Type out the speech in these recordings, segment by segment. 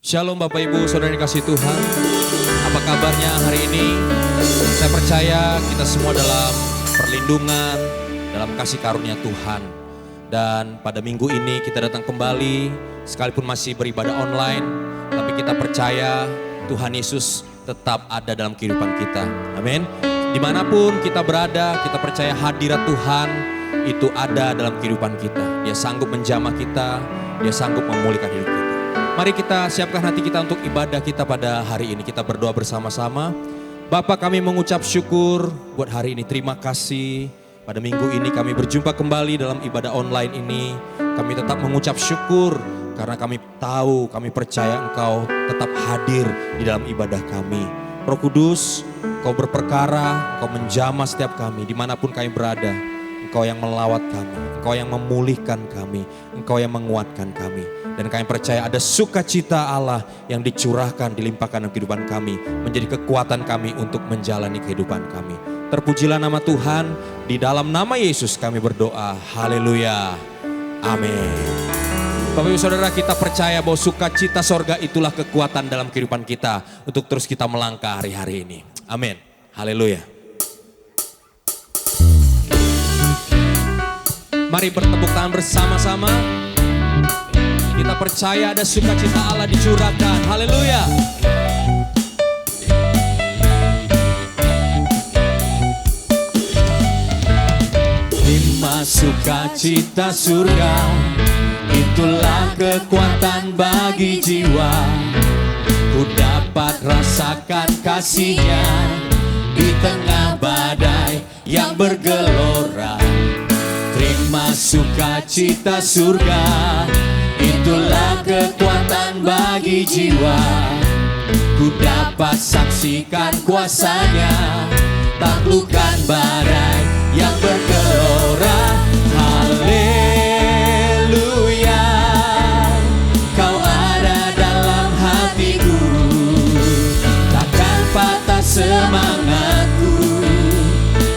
Shalom Bapak Ibu Saudara yang dikasihi Tuhan. Apa kabarnya hari ini? Saya percaya kita semua dalam perlindungan, dalam kasih karunia Tuhan. Dan pada minggu ini kita datang kembali, sekalipun masih beribadah online, tapi kita percaya Tuhan Yesus tetap ada dalam kehidupan kita. Amin. Dimanapun kita berada, kita percaya hadirat Tuhan itu ada dalam kehidupan kita. Dia sanggup menjamah kita, Dia sanggup memulihkan hidup kita. Mari kita siapkan hati kita untuk ibadah kita pada hari ini. Kita berdoa bersama-sama. Bapa, kami mengucap syukur buat hari ini. Terima kasih pada minggu ini kami berjumpa kembali dalam ibadah online ini. Kami tetap mengucap syukur karena kami tahu, kami percaya Engkau tetap hadir di dalam ibadah kami. Roh Kudus, Engkau berperkara, Engkau menjamah setiap kami dimanapun kami berada. Engkau yang melawat kami, Engkau yang memulihkan kami, Engkau yang menguatkan kami. Dan kami percaya ada sukacita Allah yang dicurahkan, dilimpahkan dalam kehidupan kami. Menjadi kekuatan kami untuk menjalani kehidupan kami. Terpujilah nama Tuhan, di dalam nama Yesus kami berdoa. Haleluya. Amin. Bapak Ibu Saudara, kita percaya bahwa sukacita sorga itulah kekuatan dalam kehidupan kita. Untuk terus kita melangkah hari-hari ini. Amin. Haleluya. Mari bertepuk tangan bersama-sama. Kita percaya ada sukacita Allah dicurahkan. Haleluya. Lima sukacita surga, itulah kekuatan bagi jiwa. Ku dapat rasakan kasih-Nya di tengah badai yang bergelora. Terima sukacita surga, itulah kekuatan bagi jiwa. Ku dapat saksikan kuasa-Nya, taklukkan badai yang bergelora. Haleluya, Kau ada dalam hatiku, takkan patah semangatku,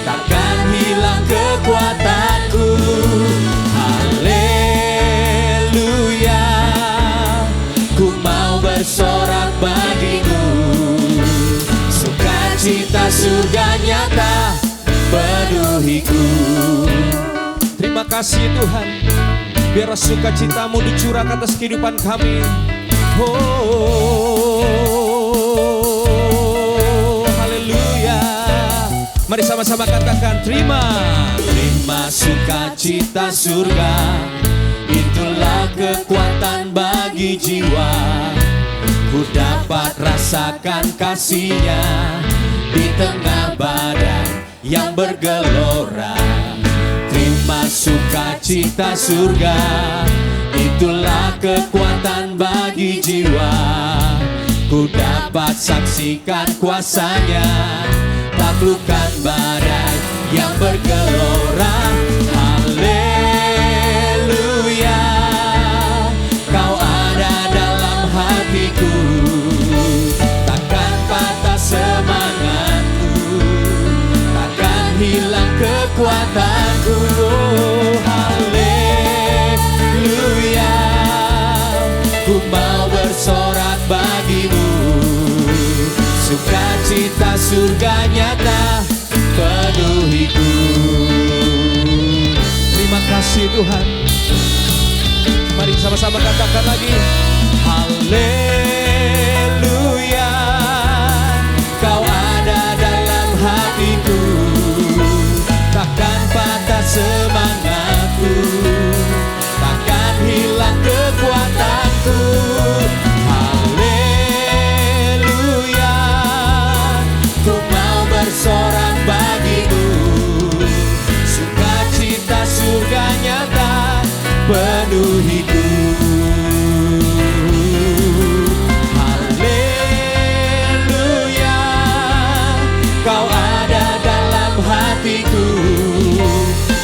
takkan hilang kekuatanku. Haleluya, ku mau bersorak bagimu. Sukacita surga nyata penuhiku. Terima kasih Tuhan, biar sukacitamu dicurahkan atas kehidupan kami. Oh, haleluya. Mari sama-sama katakan terima. Terima sukacita surga, itulah kekuatan bagi jiwa. Ku dapat rasakan kasih-Nya di tengah badai yang bergelora. Terima sukacita surga, itulah kekuatan bagi jiwa. Ku dapat saksikan kuasa-Nya, taklukkan badai yang bergelora. Haleluya, Kau ada dalam hatiku, takkan patah semangatku, takkan hilang kekuatanku. Oh, haleluya, ku mau bersorak bagimu. Sukacita surga nyata penuhiku. Terima kasih Tuhan. Mari sama-sama katakan lagi. Haleluya, Kau ada dalam hatiku, takkan patah semangatku, takkan hilang kekuatanku. Haleluya, ku mau bersorak bagimu. Sukacita surga nyata penuhiku. Haleluya, Kau ada dalam hatiku,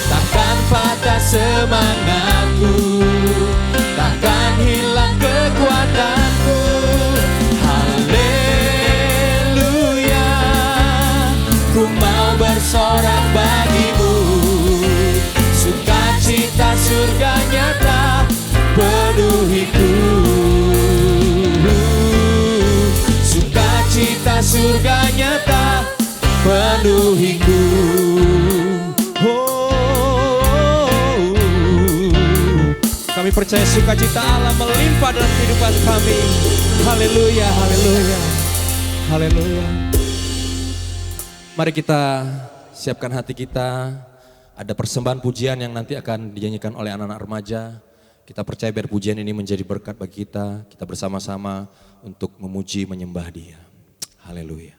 takkan patah semangatku, takkan hilang kekuatanku. Haleluya, ku mau bersorak bagimu. Sukacita surga nyata penuhiku. memenuhiku. Kami percaya sukacita Allah melimpah dalam kehidupan kami. Haleluya, haleluya, haleluya. Mari kita siapkan hati kita. Ada persembahan pujian yang nanti akan dinyanyikan oleh anak-anak remaja. Kita percaya biar pujian ini menjadi berkat bagi kita. Kita bersama-sama untuk memuji, menyembah Dia. Haleluya.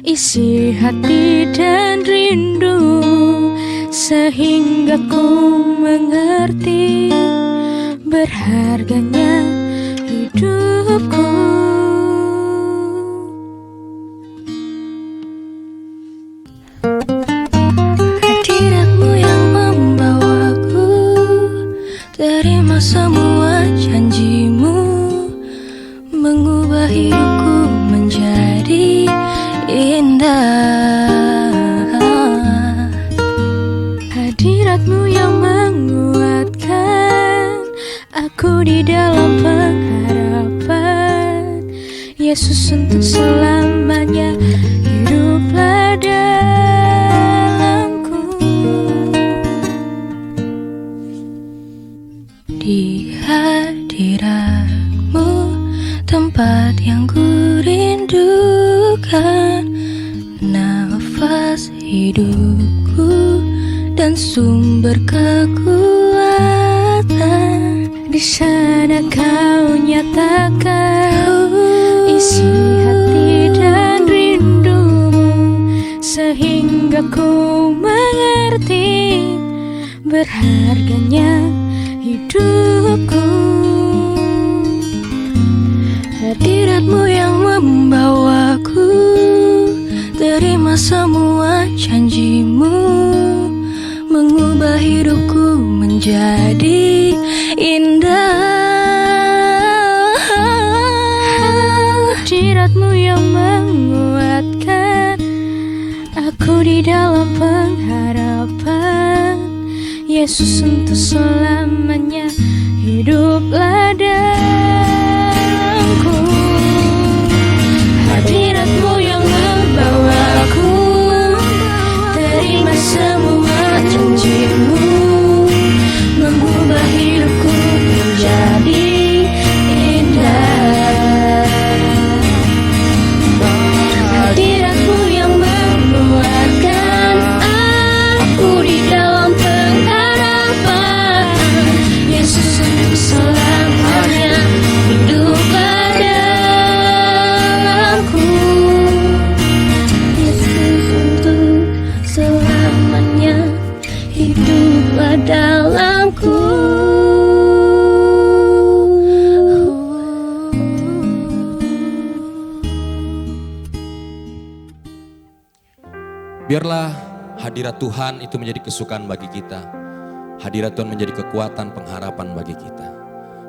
Isi hati dan rindu sehingga ku mengerti berharganya hidupku. Hadiratmu yang membawaku, terima semua janjimu, mengubah hidupku menjadi indah. Hadiratmu yang menguatkan aku di dalam pengharapan. Yesus untuk selamanya hiduplah dalamku. Di hadiratmu tempat yang ku rindukan, nafas hidupku dan sumber kekuatan. Di sana kau nyatakan isi hati dan rindumu, sehingga ku mengerti berharganya hidupku. Hadiratmu yang membawaku, terima semua janjimu, mengubah hidupku menjadi indah. Hadiratmu yang menguatkan aku di dalam pengharapan. Yesus untuk selamanya hiduplah dalamku. Hadiratmu yang membawaku, terima semua janjimu, mengubah hidupku menjadi indah. Hadiratmu yang menguatkan aku di dalam pengharapan. Yesus untuk selamanya hiduplah dalamku. Yesus untuk selamanya hiduplah dalamku. Biarlah hadirat Tuhan itu menjadi kesukaan bagi kita. Hadirat Tuhan menjadi kekuatan, pengharapan bagi kita.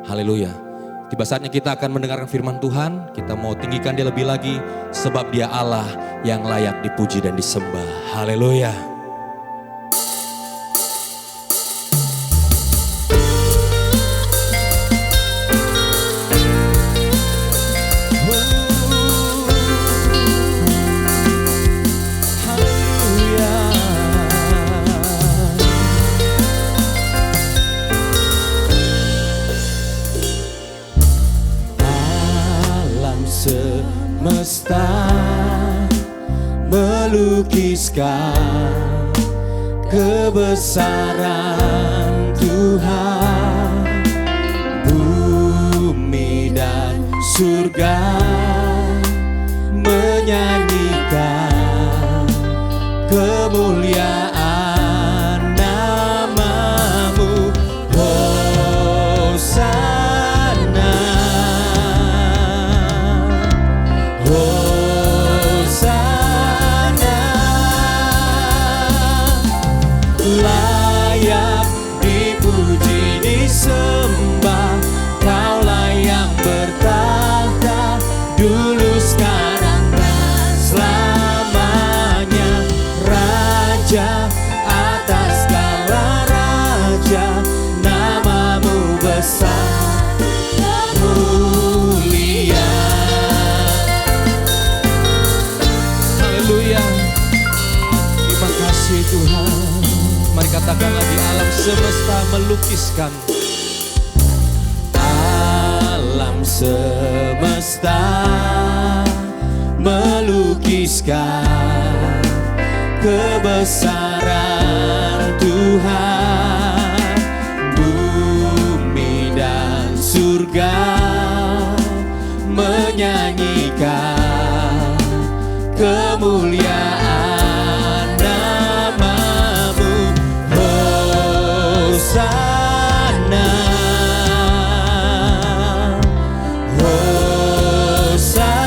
Haleluya. Tiba saatnya kita akan mendengarkan firman Tuhan. Kita mau tinggikan Dia lebih lagi, sebab Dia Allah yang layak dipuji dan disembah. Haleluya. Semesta melukiskan kebesaran Tuhan, bumi dan surga menyanyikan kemuliaan nama-Mu. Hosana, Hosana, layak dipuji disembah, Kaulah yang bertahta dulu sekarang dan selamanya, Raja atas segala raja, nama-Mu besar mulia. Haleluya, terima kasih Tuhan. Mari katakan lagi, alam semesta melukiskan, alam semesta melukiskan kebesaran Tuhan, bumi dan surga menyanyikan kemuliaan nama-Mu. Hosana, Hosana,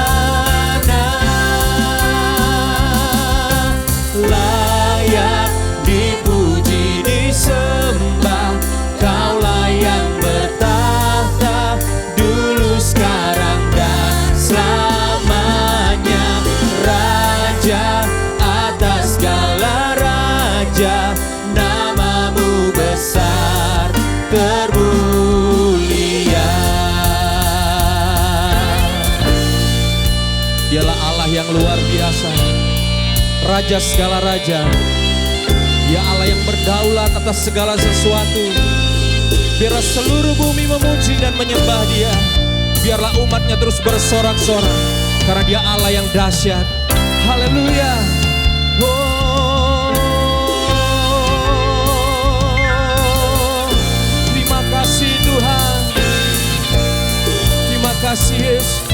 layak dipuji disembah, Kaulah yang bertahta dulu sekarang dan selamanya, Raja atas segala raja, nama-Mu besar termulia. Dialah Allah yang luar biasa, Raja segala raja. Dia Allah yang berdaulat atas segala sesuatu. Biarlah seluruh bumi memuji dan menyembah Dia. Biarlah umatnya terus bersorak-sorak, karena Dia Allah yang dahsyat. Haleluya. Terima kasih Tuhan. Terima kasih Yesus.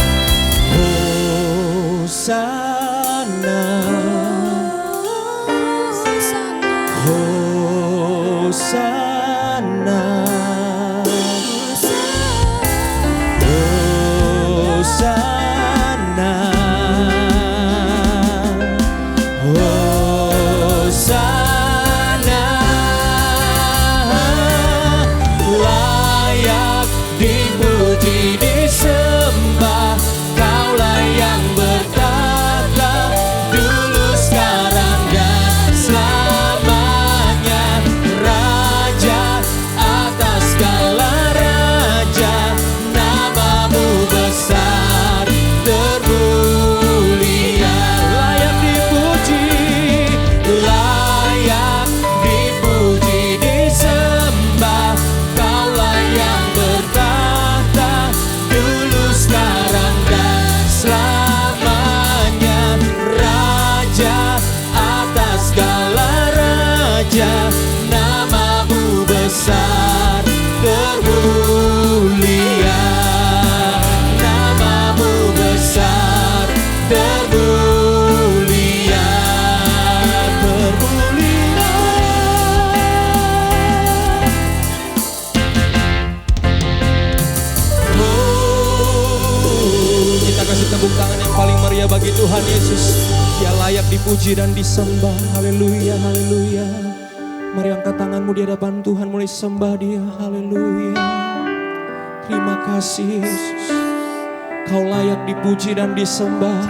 Hosana, Hosana, Hosana, Hosana, layak dipuji disembah, Kaulah yang bertahta dulu sekarang dan selamanya, Raja atas segala raja, nama-Mu besar termulia. Layak dipuji, layak dipuji disembah, Kaulah yang bertahta dulu sekarang dan selamanya, Raja atas segala raja, nama-Mu besar termulia, nama-Mu besar termulia, termulia. Kita kasih tepuk tangan yang paling meriah bagi Tuhan Yesus. Dia layak dipuji dan disembah. Haleluya, haleluya. Mari angkat tanganmu di hadapan Tuhan, mulai sembah Dia. Haleluya. Terima kasih Yesus. Kau layak dipuji dan disembah.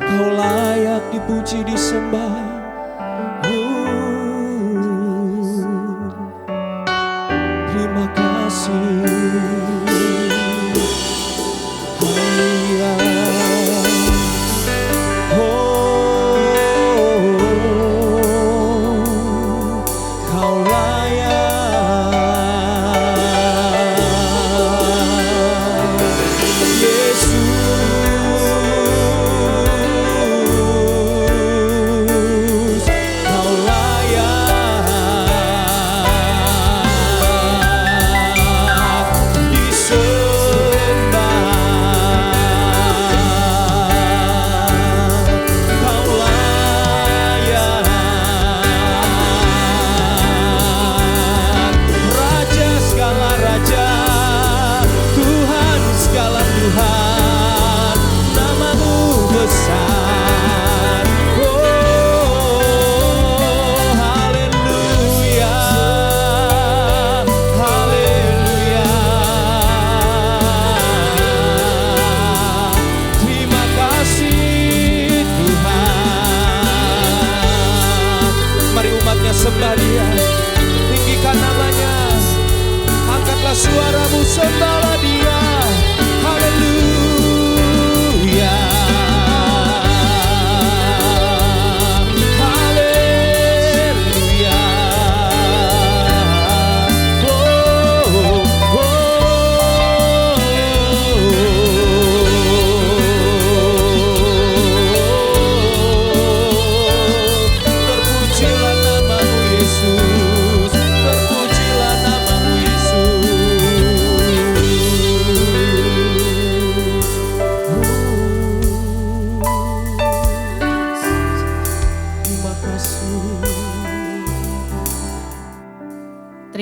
Kau layak dipuji disembah. Terima kasih. Haleluya. Kau layak, Yesus.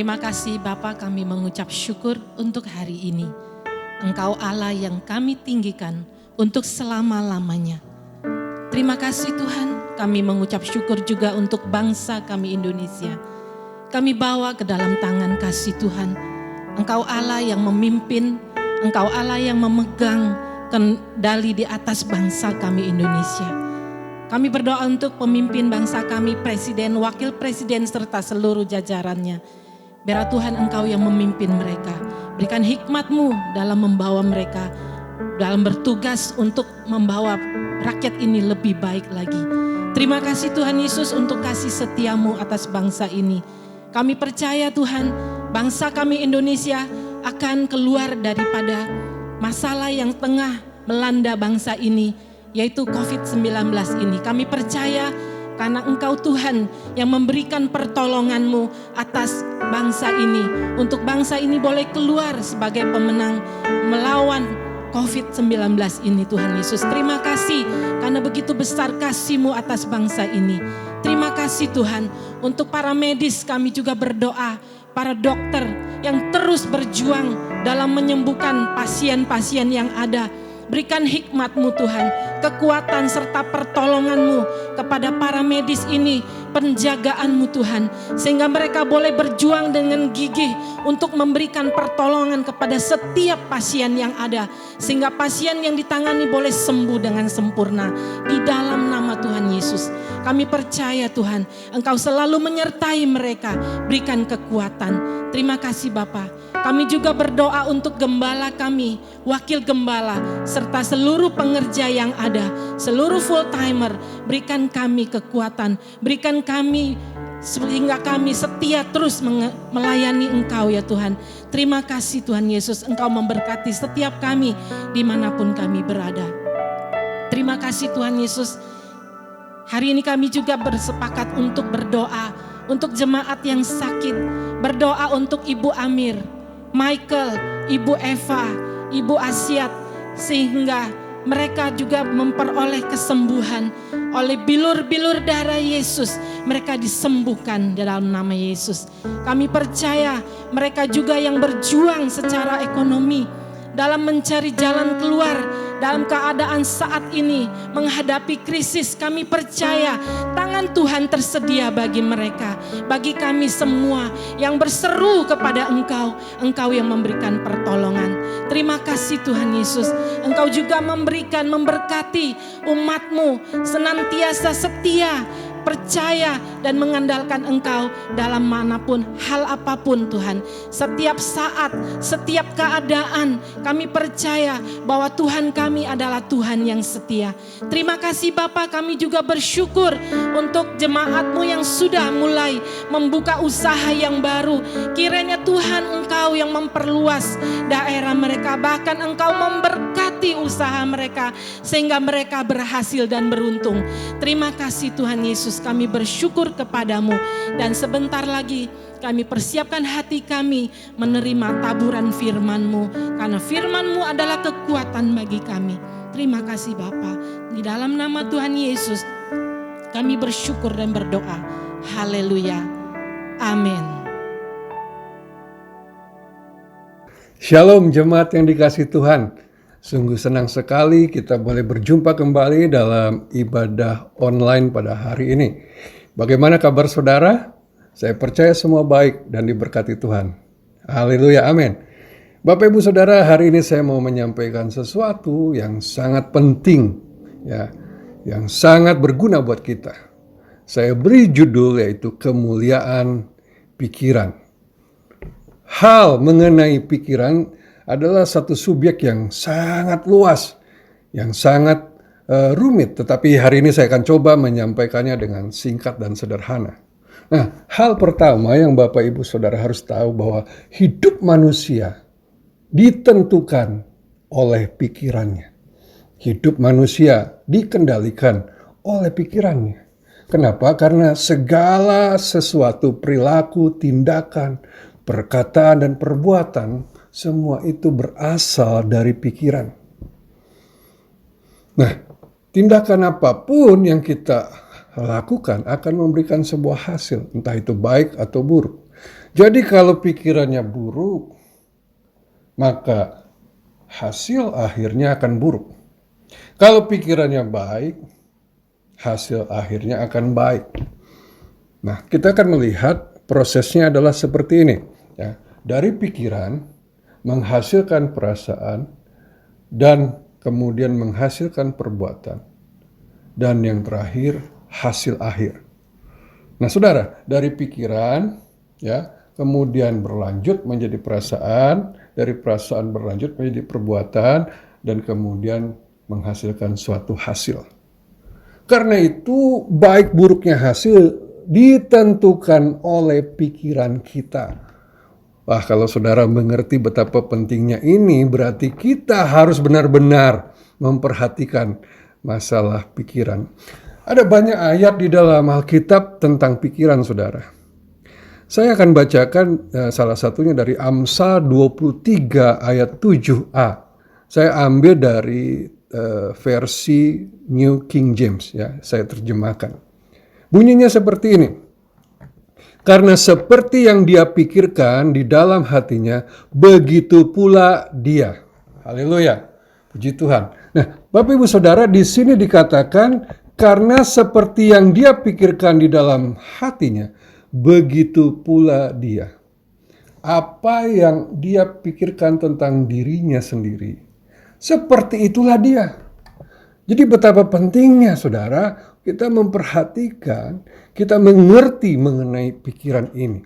Terima kasih Bapa, kami mengucap syukur untuk hari ini. Engkau Allah yang kami tinggikan untuk selama-lamanya. Terima kasih Tuhan, kami mengucap syukur juga untuk bangsa kami Indonesia. Kami bawa ke dalam tangan kasih Tuhan. Engkau Allah yang memimpin, Engkau Allah yang memegang kendali di atas bangsa kami Indonesia. Kami berdoa untuk pemimpin bangsa kami, presiden, wakil presiden, serta seluruh jajarannya. Biar Tuhan Engkau yang memimpin mereka. Berikan hikmat-Mu dalam membawa mereka, dalam bertugas untuk membawa rakyat ini lebih baik lagi. Terima kasih Tuhan Yesus untuk kasih setia-Mu atas bangsa ini. Kami percaya Tuhan, bangsa kami Indonesia akan keluar daripada masalah yang tengah melanda bangsa ini, yaitu COVID-19 ini. Kami percaya karena Engkau Tuhan yang memberikan pertolongan-Mu atas bangsa ini. Untuk bangsa ini boleh keluar sebagai pemenang melawan COVID-19 ini Tuhan Yesus. Terima kasih karena begitu besar kasih-Mu atas bangsa ini. Terima kasih Tuhan untuk para medis, kami juga berdoa. Para dokter yang terus berjuang dalam menyembuhkan pasien-pasien yang ada. Berikan hikmat-Mu Tuhan, kekuatan serta pertolongan-Mu kepada para medis ini, penjagaan-Mu Tuhan, sehingga mereka boleh berjuang dengan gigih untuk memberikan pertolongan kepada setiap pasien yang ada, sehingga pasien yang ditangani boleh sembuh dengan sempurna. Di dalam nama Tuhan Yesus, kami percaya Tuhan, Engkau selalu menyertai mereka, berikan kekuatan. Terima kasih Bapa. Kami juga berdoa untuk gembala kami, wakil gembala, serta seluruh pengerja yang ada, seluruh full timer. Berikan kami kekuatan, berikan kami sehingga kami setia terus melayani Engkau ya Tuhan. Terima kasih Tuhan Yesus, Engkau memberkati setiap kami dimanapun kami berada. Terima kasih Tuhan Yesus. Hari ini kami juga bersepakat untuk berdoa untuk jemaat yang sakit, berdoa untuk Ibu Amir, Michael, Ibu Eva, Ibu Asyat, sehingga mereka juga memperoleh kesembuhan oleh bilur-bilur darah Yesus. Mereka disembuhkan dalam nama Yesus. Kami percaya mereka juga yang berjuang secara ekonomi dalam mencari jalan keluar dalam keadaan saat ini menghadapi krisis. Kami percaya tangan Tuhan tersedia bagi mereka, bagi kami semua yang berseru kepada Engkau, Engkau yang memberikan pertolongan. Terima kasih Tuhan Yesus, Engkau juga memberikan, memberkati umat-Mu senantiasa setia, percaya dan mengandalkan Engkau dalam manapun, hal apapun Tuhan. Setiap saat, setiap keadaan kami percaya bahwa Tuhan kami adalah Tuhan yang setia. Terima kasih Bapa, kami juga bersyukur untuk jemaat-Mu yang sudah mulai membuka usaha yang baru. Kiranya Tuhan Engkau yang memperluas daerah mereka, bahkan Engkau memberkati usaha mereka sehingga mereka berhasil dan beruntung. Terima kasih Tuhan Yesus, kami bersyukur kepadamu, dan sebentar lagi kami persiapkan hati kami menerima taburan firman-Mu, karena firman-Mu adalah kekuatan bagi kami. Terima kasih Bapa, di dalam nama Tuhan Yesus kami bersyukur dan berdoa. Haleluya, amin. Shalom jemaat yang dikasihi Tuhan. Sungguh senang sekali kita boleh berjumpa kembali dalam ibadah online pada hari ini. Bagaimana kabar saudara? Saya percaya semua baik dan diberkati Tuhan. Haleluya, amin. Bapak Ibu Saudara, hari ini saya mau menyampaikan sesuatu yang sangat penting, ya, yang sangat berguna buat kita. Saya beri judul yaitu kemuliaan pikiran. Hal mengenai pikiran adalah satu subjek yang sangat luas, yang sangat rumit. Tetapi hari ini saya akan coba menyampaikannya dengan singkat dan sederhana. Nah, hal pertama yang Bapak Ibu Saudara harus tahu bahwa hidup manusia ditentukan oleh pikirannya. Hidup manusia dikendalikan oleh pikirannya. Kenapa? Karena segala sesuatu, perilaku, tindakan, perkataan, dan perbuatan, semua itu berasal dari pikiran. Nah, tindakan apapun yang kita lakukan akan memberikan sebuah hasil, entah itu baik atau buruk. Jadi kalau pikirannya buruk, maka hasil akhirnya akan buruk. Kalau pikirannya baik, hasil akhirnya akan baik. Nah, kita akan melihat prosesnya adalah seperti ini. Ya. Dari pikiran, menghasilkan perasaan, dan kemudian menghasilkan perbuatan. Dan yang terakhir, hasil akhir. Nah, saudara, dari pikiran, ya, kemudian berlanjut menjadi perasaan, dari perasaan berlanjut menjadi perbuatan, dan kemudian menghasilkan suatu hasil. Karena itu, baik buruknya hasil ditentukan oleh pikiran kita. Wah, kalau saudara mengerti betapa pentingnya ini, berarti kita harus benar-benar memperhatikan masalah pikiran. Ada banyak ayat di dalam Alkitab tentang pikiran, saudara. Saya akan bacakan salah satunya dari Amsal 23 ayat 7a. Saya ambil dari versi New King James, ya, saya terjemahkan. Bunyinya seperti ini. Karena seperti yang dia pikirkan di dalam hatinya, begitu pula dia. Haleluya. Puji Tuhan. Nah, Bapak Ibu Saudara, di sini dikatakan karena seperti yang dia pikirkan di dalam hatinya, begitu pula dia. Apa yang dia pikirkan tentang dirinya sendiri, seperti itulah dia. Jadi betapa pentingnya, saudara, kita memperhatikan, kita mengerti mengenai pikiran ini.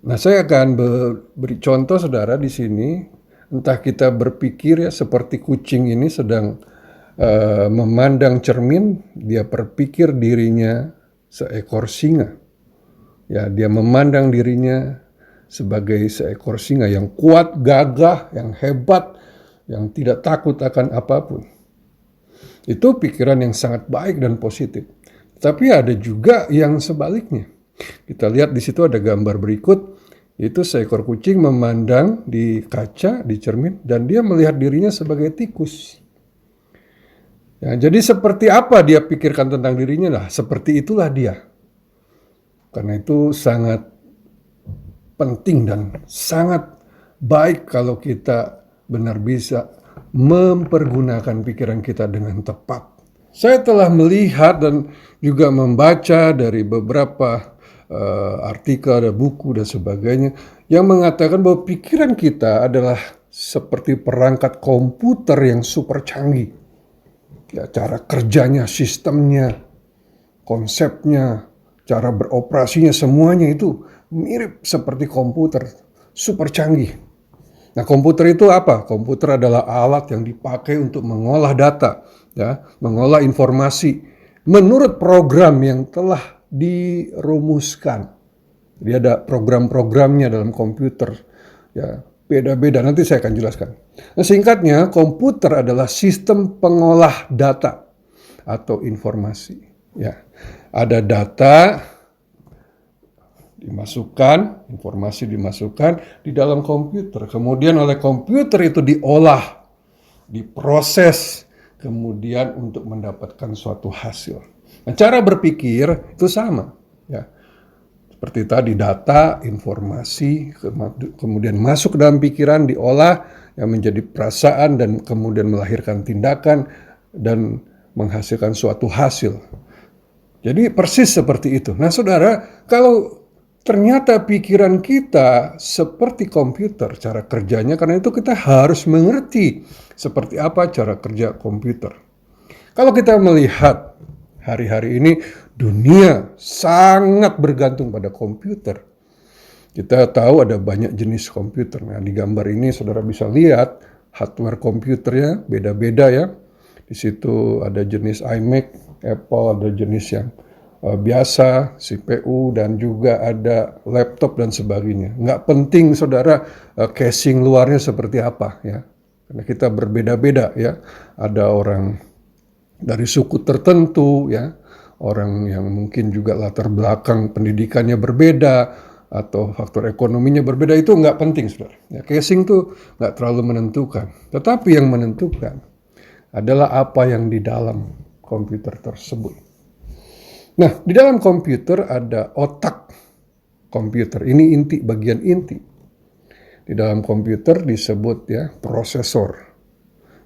Nah, saya akan beri contoh, saudara, di sini. Entah kita berpikir ya seperti kucing ini sedang memandang cermin, dia berpikir dirinya seekor singa. Ya, dia memandang dirinya sebagai seekor singa yang kuat, gagah, yang hebat, yang tidak takut akan apapun. Itu pikiran yang sangat baik dan positif. Tapi ada juga yang sebaliknya. Kita lihat di situ ada gambar berikut, itu seekor kucing memandang di kaca, di cermin, dan dia melihat dirinya sebagai tikus. Ya, jadi seperti apa dia pikirkan tentang dirinya, lah seperti itulah dia. Karena itu sangat penting dan sangat baik kalau kita benar bisa mempergunakan pikiran kita dengan tepat. Saya telah melihat dan juga membaca dari beberapa artikel, ada buku dan sebagainya yang mengatakan bahwa pikiran kita adalah seperti perangkat komputer yang super canggih. Ya, cara kerjanya, sistemnya, konsepnya, cara beroperasinya, semuanya itu mirip seperti komputer, super canggih. Nah, komputer itu apa? Komputer adalah alat yang dipakai untuk mengolah data, ya, mengolah informasi menurut program yang telah dirumuskan. Jadi ada program-programnya dalam komputer, ya, beda-beda. Nanti saya akan jelaskan. Nah, singkatnya, komputer adalah sistem pengolah data atau informasi. Ya, ada data dimasukkan, informasi dimasukkan di dalam komputer. Kemudian oleh komputer itu diolah, diproses, kemudian untuk mendapatkan suatu hasil. Nah, cara berpikir itu sama, ya. Seperti tadi, data, informasi, kemudian masuk ke dalam pikiran, diolah, yang menjadi perasaan, dan kemudian melahirkan tindakan, dan menghasilkan suatu hasil. Jadi persis seperti itu. Nah, saudara, kalau ternyata pikiran kita seperti komputer, cara kerjanya, karena itu kita harus mengerti seperti apa cara kerja komputer. Kalau kita melihat hari-hari ini, dunia sangat bergantung pada komputer. Kita tahu ada banyak jenis komputer. Nah, di gambar ini saudara bisa lihat hardware komputernya beda-beda, ya. Di situ ada jenis iMac, Apple, ada jenis yang biasa, CPU, dan juga ada laptop dan sebagainya. Nggak penting saudara casing luarnya seperti apa, ya. Karena kita berbeda-beda, ya. Ada orang dari suku tertentu, ya. Orang yang mungkin juga latar belakang pendidikannya berbeda, atau faktor ekonominya berbeda, itu nggak penting, saudara. Ya, casing itu nggak terlalu menentukan. Tetapi yang menentukan adalah apa yang di dalam komputer tersebut. Nah, di dalam komputer ada otak komputer. Ini inti, bagian inti. Di dalam komputer disebut ya prosesor.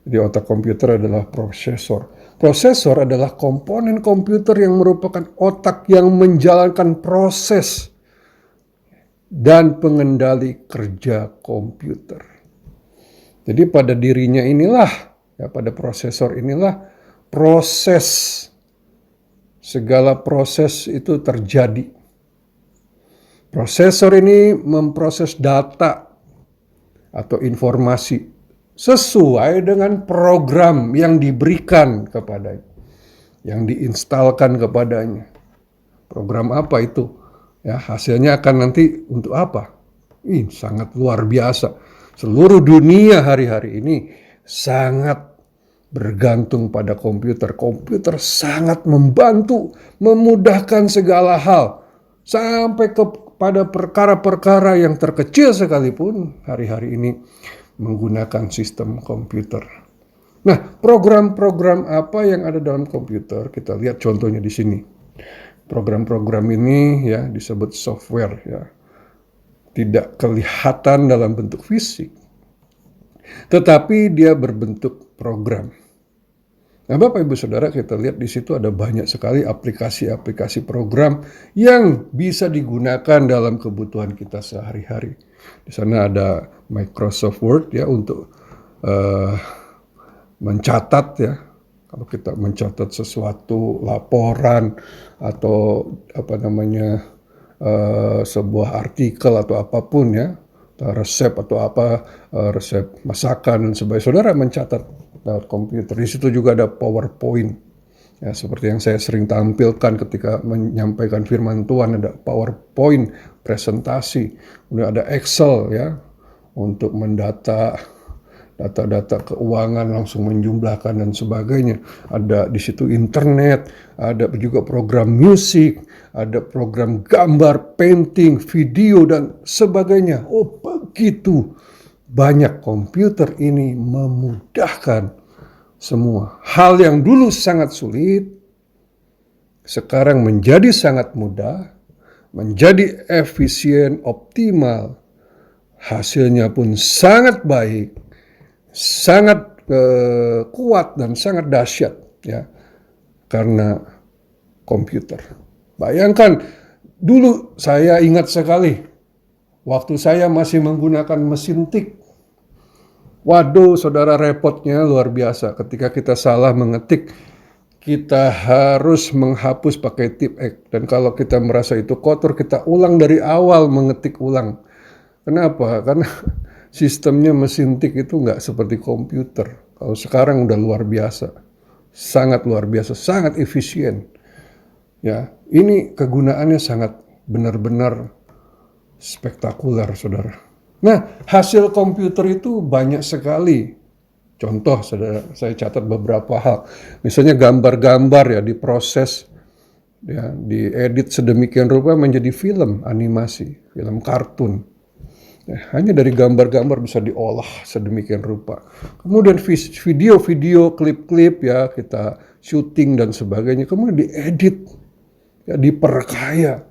Jadi otak komputer adalah prosesor. Prosesor adalah komponen komputer yang merupakan otak yang menjalankan proses dan pengendali kerja komputer. Jadi pada dirinya inilah, ya pada prosesor inilah proses, segala proses itu terjadi. Prosesor ini memproses data atau informasi sesuai dengan program yang diberikan kepadanya, yang diinstalkan kepadanya. Program apa itu? Ya, hasilnya akan nanti untuk apa? Sangat luar biasa. Seluruh dunia hari-hari ini sangat bergantung pada komputer. Komputer sangat membantu, memudahkan segala hal. Sampai kepada perkara-perkara yang terkecil sekalipun hari-hari ini menggunakan sistem komputer. Nah, program-program apa yang ada dalam komputer? Kita lihat contohnya di sini. Program-program ini ya disebut software ya. Tidak kelihatan dalam bentuk fisik, tetapi dia berbentuk program. Nah, Bapak Ibu Saudara, kita lihat di situ ada banyak sekali aplikasi-aplikasi program yang bisa digunakan dalam kebutuhan kita sehari-hari. Di sana ada Microsoft Word ya untuk mencatat ya. Kalau kita mencatat sesuatu, laporan atau sebuah artikel atau apapun ya, resep atau resep masakan dan sebagainya, saudara mencatat lewat komputer. Di situ juga ada PowerPoint. Ya, seperti yang saya sering tampilkan ketika menyampaikan firman Tuhan, ada PowerPoint presentasi, kemudian ada Excel ya untuk mendata data-data keuangan, langsung menjumlahkan dan sebagainya. Ada di situ internet, ada juga program musik, ada program gambar, painting, video dan sebagainya. Oh, begitu banyak. Komputer ini memudahkan semua. Hal yang dulu sangat sulit, sekarang menjadi sangat mudah, menjadi efisien, optimal. Hasilnya pun sangat baik, sangat kuat dan sangat dahsyat ya, karena komputer. Bayangkan dulu, saya ingat sekali waktu saya masih menggunakan mesin tik. Waduh, saudara, repotnya luar biasa. Ketika kita salah mengetik, kita harus menghapus pakai tip X. Dan kalau kita merasa itu kotor, kita ulang dari awal, mengetik ulang. Kenapa? Karena sistemnya mesin tik itu nggak seperti komputer. Kalau sekarang udah luar biasa. Sangat luar biasa, sangat efisien. Ya, ini kegunaannya sangat benar-benar spektakuler, saudara. Nah, hasil komputer itu banyak sekali. Contoh, saudara, saya catat beberapa hal. Misalnya gambar-gambar ya diproses, ya diedit sedemikian rupa menjadi film animasi, film kartun. Ya, hanya dari gambar-gambar bisa diolah sedemikian rupa. Kemudian video-video, klip-klip ya kita syuting dan sebagainya. Kemudian diedit, ya diperkaya,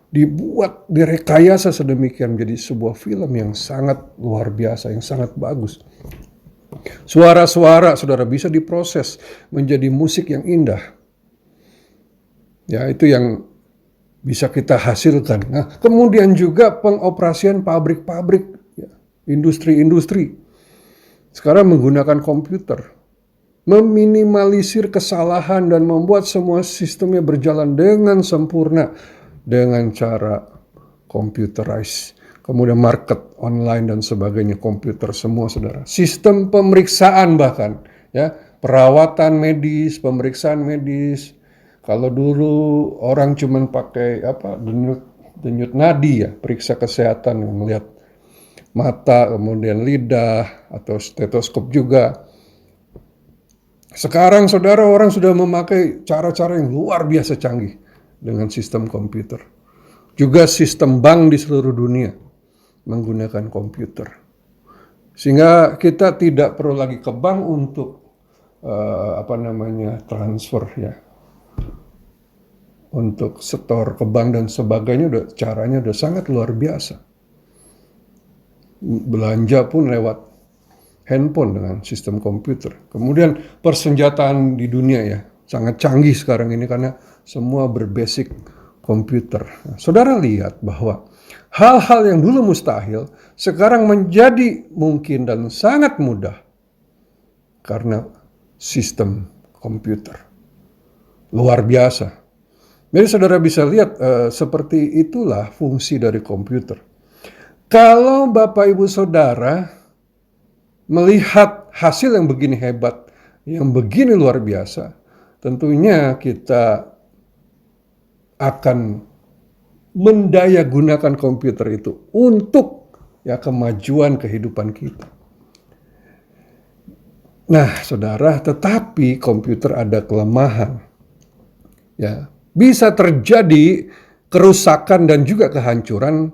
dibuat, direkayasa sedemikian menjadi sebuah film yang sangat luar biasa, yang sangat bagus. Suara-suara, saudara, bisa diproses menjadi musik yang indah. Ya, itu yang bisa kita hasilkan. Nah, kemudian juga pengoperasian pabrik-pabrik, ya, industri-industri. Sekarang menggunakan komputer. Meminimalisir kesalahan dan membuat semua sistemnya berjalan dengan sempurna dengan cara computerized. Kemudian market online dan sebagainya, komputer semua, saudara. Sistem pemeriksaan bahkan, ya, perawatan medis, pemeriksaan medis. Kalau dulu orang cuma pakai denyut nadi ya, periksa kesehatan, melihat mata, kemudian lidah atau stetoskop juga. Sekarang, saudara, orang sudah memakai cara-cara yang luar biasa canggih dengan sistem komputer. Juga sistem bank di seluruh dunia menggunakan komputer. Sehingga kita tidak perlu lagi ke bank untuk transfer ya. untuk setor ke bank dan sebagainya caranya udah sangat luar biasa. Belanja pun lewat handphone dengan sistem komputer. Kemudian persenjataan di dunia ya sangat canggih sekarang ini karena semua berbasic komputer. Nah, saudara lihat bahwa hal-hal yang dulu mustahil sekarang menjadi mungkin dan sangat mudah karena sistem komputer. Luar biasa. Jadi saudara bisa lihat seperti itulah fungsi dari komputer. Kalau Bapak Ibu Saudara melihat hasil yang begini hebat, yang begini luar biasa, tentunya kita akan mendayagunakan komputer itu untuk kemajuan kehidupan kita. Nah, saudara, tetapi komputer ada kelemahan. Ya, bisa terjadi kerusakan dan juga kehancuran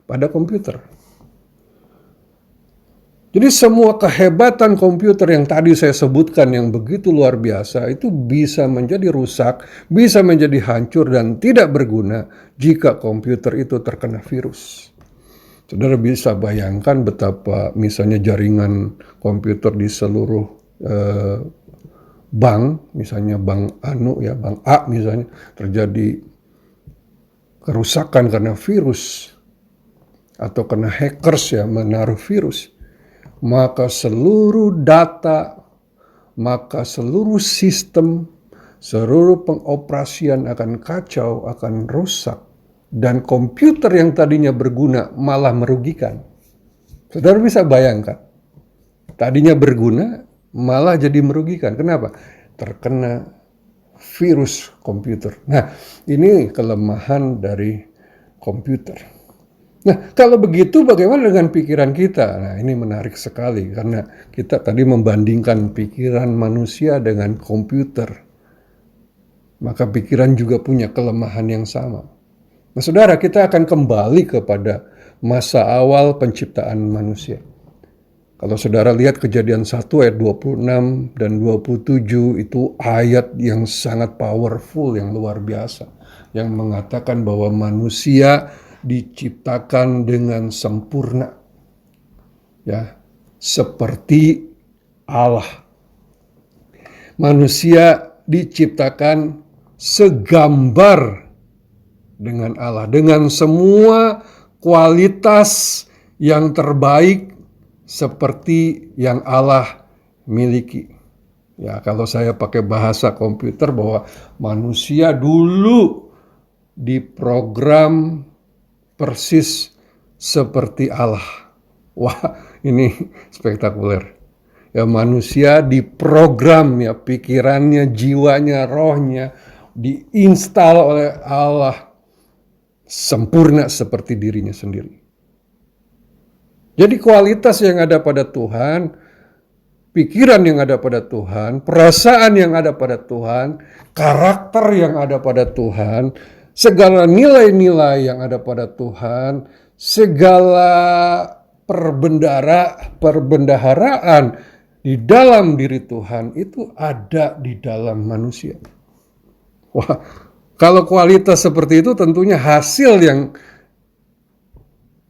pada komputer. Jadi semua kehebatan komputer yang tadi saya sebutkan yang begitu luar biasa itu bisa menjadi rusak, bisa menjadi hancur dan tidak berguna jika komputer itu terkena virus. Saudara bisa bayangkan betapa misalnya jaringan komputer di seluruh bank, misalnya bank bank A misalnya terjadi kerusakan karena virus atau kena hackers menaruh virus, maka seluruh data, maka seluruh sistem, seluruh pengoperasian akan kacau, akan rusak. Dan komputer yang tadinya berguna malah merugikan. Saudara bisa bayangkan, tadinya berguna malah jadi merugikan. Kenapa? Terkena virus komputer. Nah, ini kelemahan dari komputer. Nah, kalau begitu bagaimana dengan pikiran kita? Nah, ini menarik sekali karena kita tadi membandingkan pikiran manusia dengan komputer. Maka pikiran juga punya kelemahan yang sama. Nah, saudara, kita akan kembali kepada masa awal penciptaan manusia. Kalau saudara lihat Kejadian 1 ayat 26 dan 27 itu ayat yang sangat powerful, yang luar biasa. Yang mengatakan bahwa manusia diciptakan dengan sempurna, ya, seperti Allah. Manusia diciptakan segambar dengan Allah, dengan semua kualitas yang terbaik seperti yang Allah miliki. Ya, kalau saya pakai bahasa komputer bahwa manusia dulu diprogram persis seperti Allah. Wah, ini spektakuler. Ya, manusia diprogram pikirannya, jiwanya, rohnya diinstal oleh Allah sempurna seperti dirinya sendiri. Jadi kualitas yang ada pada Tuhan, pikiran yang ada pada Tuhan, perasaan yang ada pada Tuhan, karakter yang ada pada Tuhan, segala nilai-nilai yang ada pada Tuhan, segala perbendaharaan di dalam diri Tuhan itu ada di dalam manusia. Wah, kalau kualitas seperti itu tentunya hasil yang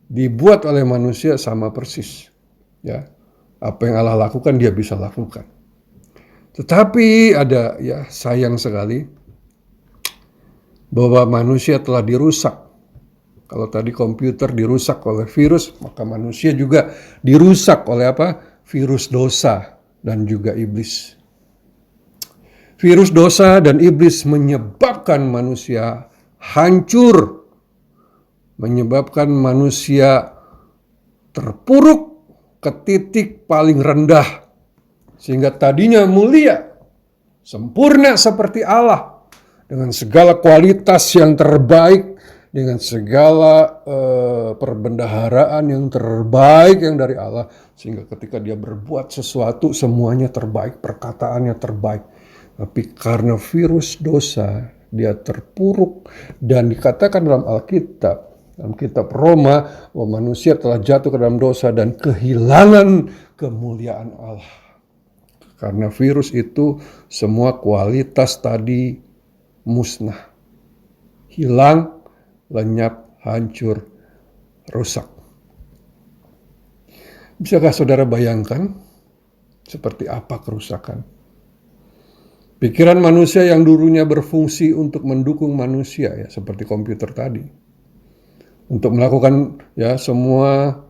dibuat oleh manusia sama persis. Ya, apa yang Allah lakukan dia bisa lakukan. Tetapi ada sayang sekali bahwa manusia telah dirusak. Kalau tadi komputer dirusak oleh virus, maka manusia juga dirusak oleh virus dosa dan juga iblis. Virus dosa dan iblis menyebabkan manusia hancur, menyebabkan manusia terpuruk ke titik paling rendah, sehingga tadinya mulia, sempurna seperti Allah, dengan segala kualitas yang terbaik, dengan segala perbendaharaan yang terbaik yang dari Allah, sehingga ketika dia berbuat sesuatu semuanya terbaik, perkataannya terbaik. Tapi karena virus dosa dia terpuruk, dan dikatakan dalam Alkitab, dalam kitab Roma, bahwa manusia telah jatuh ke dalam dosa dan kehilangan kemuliaan Allah. Karena virus itu semua kualitas tadi musnah. hilang, lenyap, hancur, rusak. Bisakah saudara bayangkan seperti apa kerusakan? Pikiran manusia yang dulunya berfungsi untuk mendukung manusia, ya seperti komputer tadi, untuk melakukan ya semua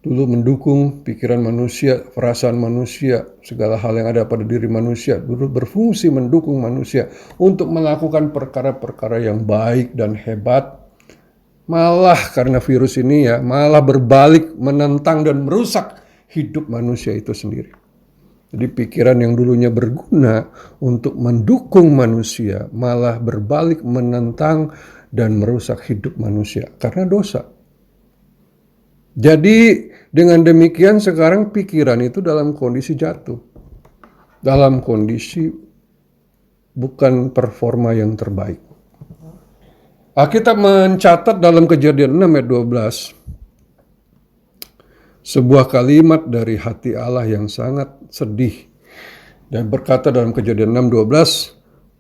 dulu mendukung pikiran manusia, perasaan manusia, segala hal yang ada pada diri manusia, dulu berfungsi mendukung manusia untuk melakukan perkara-perkara yang baik dan hebat. Malah karena virus ini ya, malah berbalik menentang dan merusak hidup manusia itu sendiri. Jadi pikiran yang dulunya berguna untuk mendukung manusia malah berbalik menentang dan merusak hidup manusia karena dosa. Jadi dengan demikian sekarang pikiran itu dalam kondisi jatuh. Dalam kondisi bukan performa yang terbaik. Alkitab mencatat dalam Kejadian 6 ayat 12 sebuah kalimat dari hati Allah yang sangat sedih. Dan berkata dalam Kejadian 6:12,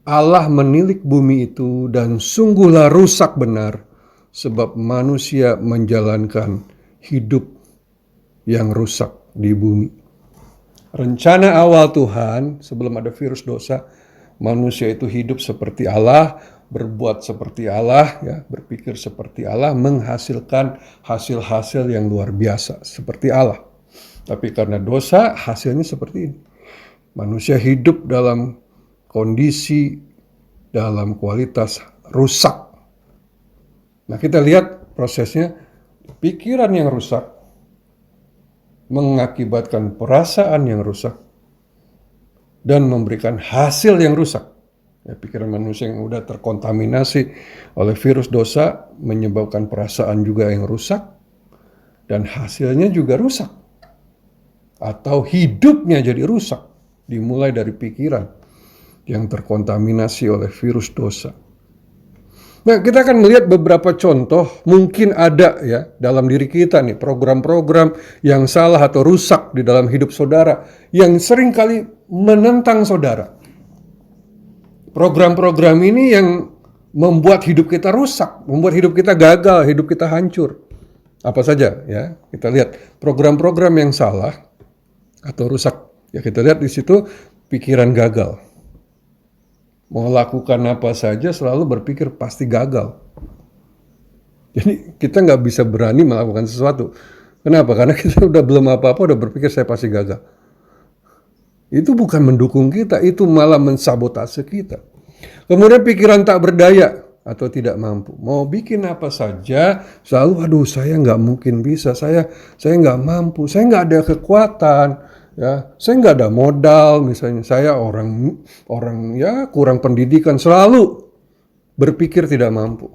Allah menilik bumi itu dan sungguhlah rusak benar sebab manusia menjalankan hidup yang rusak di bumi. Rencana awal Tuhan sebelum ada virus dosa, manusia itu hidup seperti Allah, berbuat seperti Allah, ya, berpikir seperti Allah, menghasilkan hasil-hasil yang luar biasa seperti Allah. Tapi karena dosa, hasilnya seperti ini. Manusia hidup dalam kondisi, dalam kualitas rusak. Nah, kita lihat prosesnya, pikiran yang rusak mengakibatkan perasaan yang rusak dan memberikan hasil yang rusak. Ya, pikiran manusia yang udah terkontaminasi oleh virus dosa menyebabkan perasaan juga yang rusak dan hasilnya juga rusak. Atau hidupnya jadi rusak, dimulai dari pikiran yang terkontaminasi oleh virus dosa. Nah, kita akan melihat beberapa contoh, mungkin ada ya dalam diri kita nih program-program yang salah atau rusak di dalam hidup saudara yang seringkali menentang saudara. Program-program ini yang membuat hidup kita rusak, membuat hidup kita gagal, hidup kita hancur. Apa saja ya? Kita lihat program-program yang salah atau rusak. Ya kita lihat di situ pikiran gagal. Mau lakukan apa saja selalu berpikir pasti gagal. Jadi kita nggak bisa berani melakukan sesuatu. Kenapa? Karena kita udah belum apa-apa udah berpikir saya pasti gagal. Itu bukan mendukung kita, itu malah mensabotase kita. Kemudian pikiran tak berdaya atau tidak mampu. Mau bikin apa saja, selalu aduh saya nggak mungkin bisa, saya nggak mampu, saya nggak ada kekuatan, ya, saya nggak ada modal, misalnya saya orang ya kurang pendidikan, selalu berpikir tidak mampu.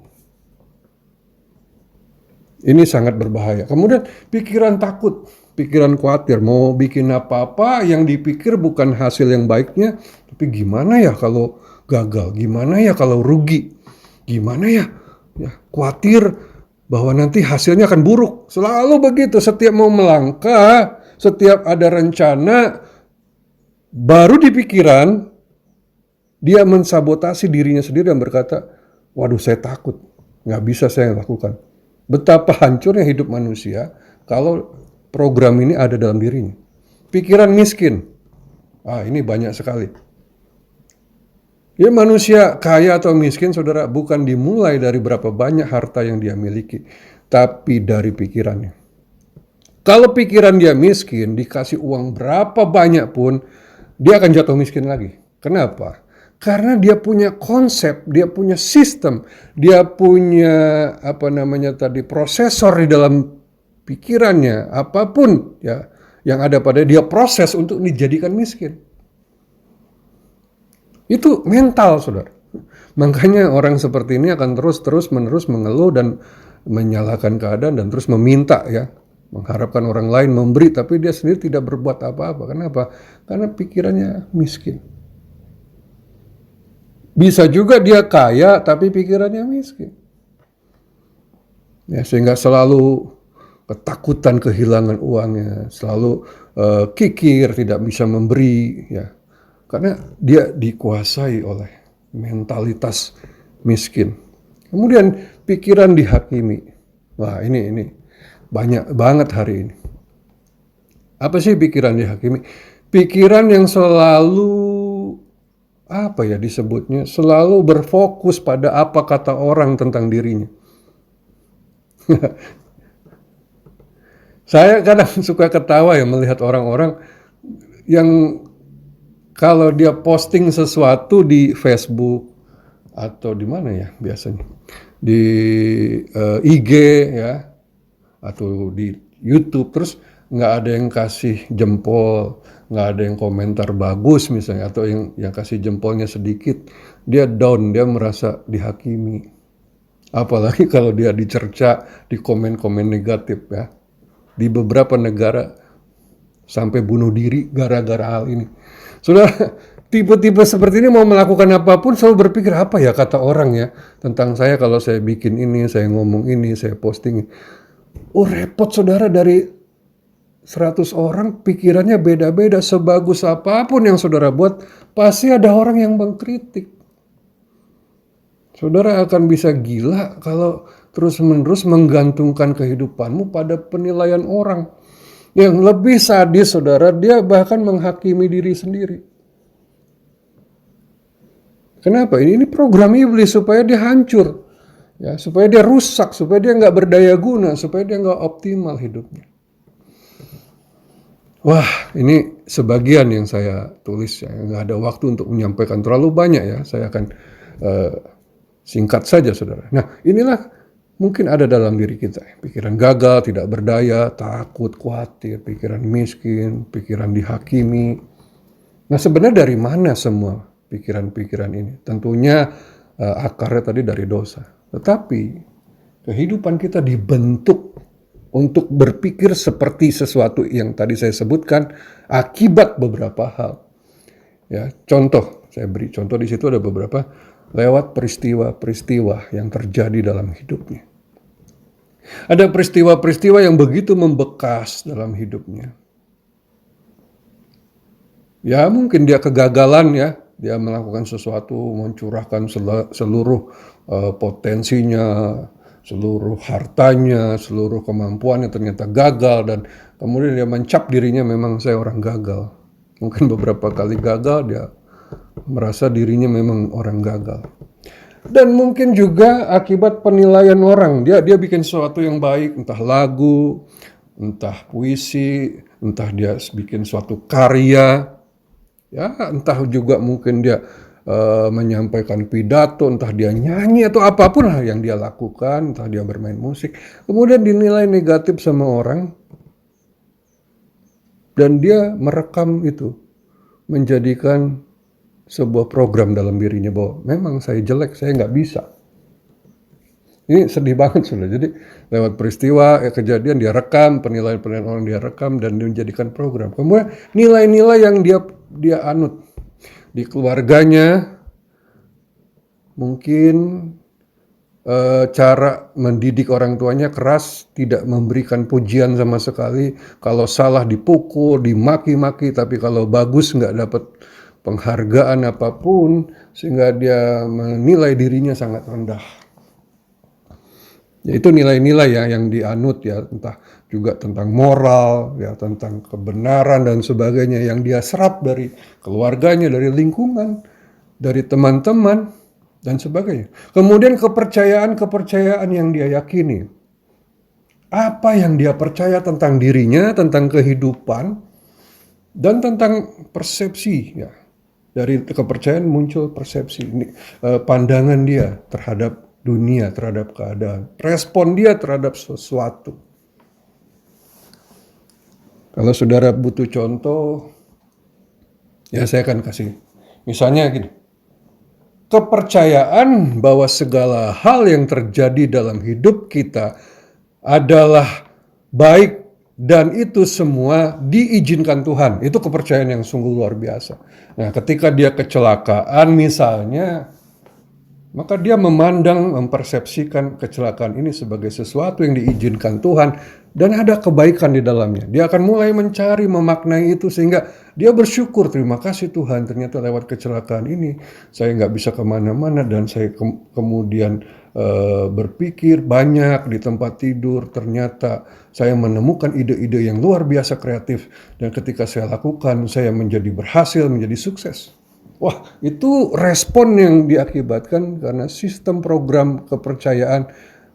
Ini sangat berbahaya. Kemudian pikiran takut, pikiran khawatir, mau bikin apa-apa yang dipikir bukan hasil yang baiknya, tapi gimana ya kalau gagal, gimana ya kalau rugi, gimana ya khawatir bahwa nanti hasilnya akan buruk. Selalu begitu, setiap mau melangkah, setiap ada rencana, baru di pikiran, dia mensabotasi dirinya sendiri dan berkata, waduh saya takut, nggak bisa saya lakukan. Betapa hancurnya hidup manusia kalau program ini ada dalam dirinya. Pikiran miskin. Ini banyak sekali. Ya manusia kaya atau miskin, saudara, bukan dimulai dari berapa banyak harta yang dia miliki, tapi dari pikirannya. Kalau pikiran dia miskin, dikasih uang berapa banyak pun, dia akan jatuh miskin lagi. Kenapa? Karena dia punya konsep, dia punya sistem, dia punya prosesor di dalam pikirannya, apapun ya yang ada pada dia proses untuk dijadikan miskin. Itu mental, saudara. Makanya orang seperti ini akan terus-menerus mengeluh dan menyalahkan keadaan dan terus meminta ya, mengharapkan orang lain memberi tapi dia sendiri tidak berbuat apa-apa. Kenapa? Karena pikirannya miskin. Bisa juga dia kaya tapi pikirannya miskin. Ya, sehingga selalu ketakutan kehilangan uangnya, selalu kikir, tidak bisa memberi ya. Karena dia dikuasai oleh mentalitas miskin. Kemudian pikiran dihakimi. Wah, ini banyak banget hari ini. Apa sih pikiran dihakimi? Pikiran yang selalu apa ya disebutnya? Selalu berfokus pada apa kata orang tentang dirinya. Saya kadang suka ketawa ya melihat orang-orang yang kalau dia posting sesuatu di Facebook atau di mana ya biasanya di IG ya atau di YouTube, terus nggak ada yang kasih jempol, nggak ada yang komentar bagus misalnya, atau yang kasih jempolnya sedikit, dia down, dia merasa dihakimi. Apalagi kalau dia dicerca di komen-komen negatif ya. Di beberapa negara sampai bunuh diri gara-gara hal ini. Saudara, tipe-tipe seperti ini mau melakukan apapun selalu berpikir apa ya kata orang ya tentang saya kalau saya bikin ini, saya ngomong ini, saya posting. Oh repot saudara, dari 100 orang pikirannya beda-beda. Sebagus apapun yang saudara buat, pasti ada orang yang mengkritik. Saudara akan bisa gila kalau terus-menerus menggantungkan kehidupanmu pada penilaian orang. Yang lebih sadis saudara, dia bahkan menghakimi diri sendiri. Kenapa? Ini program iblis supaya dia hancur. Ya, supaya dia rusak, supaya dia nggak berdaya guna, supaya dia nggak optimal hidupnya. Wah, ini sebagian yang saya tulis ya. Nggak ada waktu untuk menyampaikan terlalu banyak ya. Saya akan singkat saja saudara. Nah, inilah mungkin ada dalam diri kita. Pikiran gagal, tidak berdaya, takut, khawatir, pikiran miskin, pikiran dihakimi. Nah sebenarnya dari mana semua pikiran-pikiran ini? Tentunya akarnya tadi dari dosa. Tetapi kehidupan kita dibentuk untuk berpikir seperti sesuatu yang tadi saya sebutkan akibat beberapa hal. Ya, contoh, saya beri contoh di situ ada beberapa lewat peristiwa-peristiwa yang terjadi dalam hidupnya. Ada peristiwa-peristiwa yang begitu membekas dalam hidupnya. Ya mungkin dia kegagalan ya, dia melakukan sesuatu, mencurahkan seluruh potensinya, seluruh hartanya, seluruh kemampuannya ternyata gagal, dan kemudian dia mencap dirinya memang saya orang gagal. Mungkin beberapa kali gagal dia merasa dirinya memang orang gagal. Dan mungkin juga akibat penilaian orang, dia bikin sesuatu yang baik, entah lagu, entah puisi, entah dia bikin suatu karya, ya entah juga mungkin dia menyampaikan pidato, entah dia nyanyi atau apapun lah yang dia lakukan, entah dia bermain musik, kemudian dinilai negatif sama orang, dan dia merekam itu, menjadikan sebuah program dalam dirinya bahwa memang saya jelek, saya nggak bisa. Ini sedih banget sudah. Jadi lewat peristiwa kejadian dia rekam, penilaian orang dia rekam dan dia menjadikan program. Kemudian nilai-nilai yang dia anut di keluarganya, mungkin cara mendidik orang tuanya keras, tidak memberikan pujian sama sekali. Kalau salah dipukul, dimaki-maki, tapi kalau bagus nggak dapat penghargaan apapun, sehingga dia menilai dirinya sangat rendah. Ya, itu nilai-nilai ya yang dianut ya, entah juga tentang moral, ya tentang kebenaran dan sebagainya yang dia serap dari keluarganya, dari lingkungan, dari teman-teman dan sebagainya. Kemudian kepercayaan yang dia yakini. Apa yang dia percaya tentang dirinya, tentang kehidupan, dan tentang persepsi ya. Dari kepercayaan muncul persepsi, pandangan dia terhadap dunia, terhadap keadaan, respon dia terhadap sesuatu. Kalau saudara butuh contoh, ya saya akan kasih. Misalnya gini, kepercayaan bahwa segala hal yang terjadi dalam hidup kita adalah baik dan itu semua diizinkan Tuhan. Itu kepercayaan yang sungguh luar biasa. Nah, ketika dia kecelakaan misalnya, maka dia memandang, mempersepsikan kecelakaan ini sebagai sesuatu yang diizinkan Tuhan dan ada kebaikan di dalamnya. Dia akan mulai mencari, memaknai itu sehingga dia bersyukur, terima kasih Tuhan, ternyata lewat kecelakaan ini saya nggak bisa kemana-mana dan saya kemudian berpikir banyak di tempat tidur, ternyata saya menemukan ide-ide yang luar biasa kreatif dan ketika saya lakukan saya menjadi berhasil, menjadi sukses. Wah, itu respon yang diakibatkan karena sistem program kepercayaan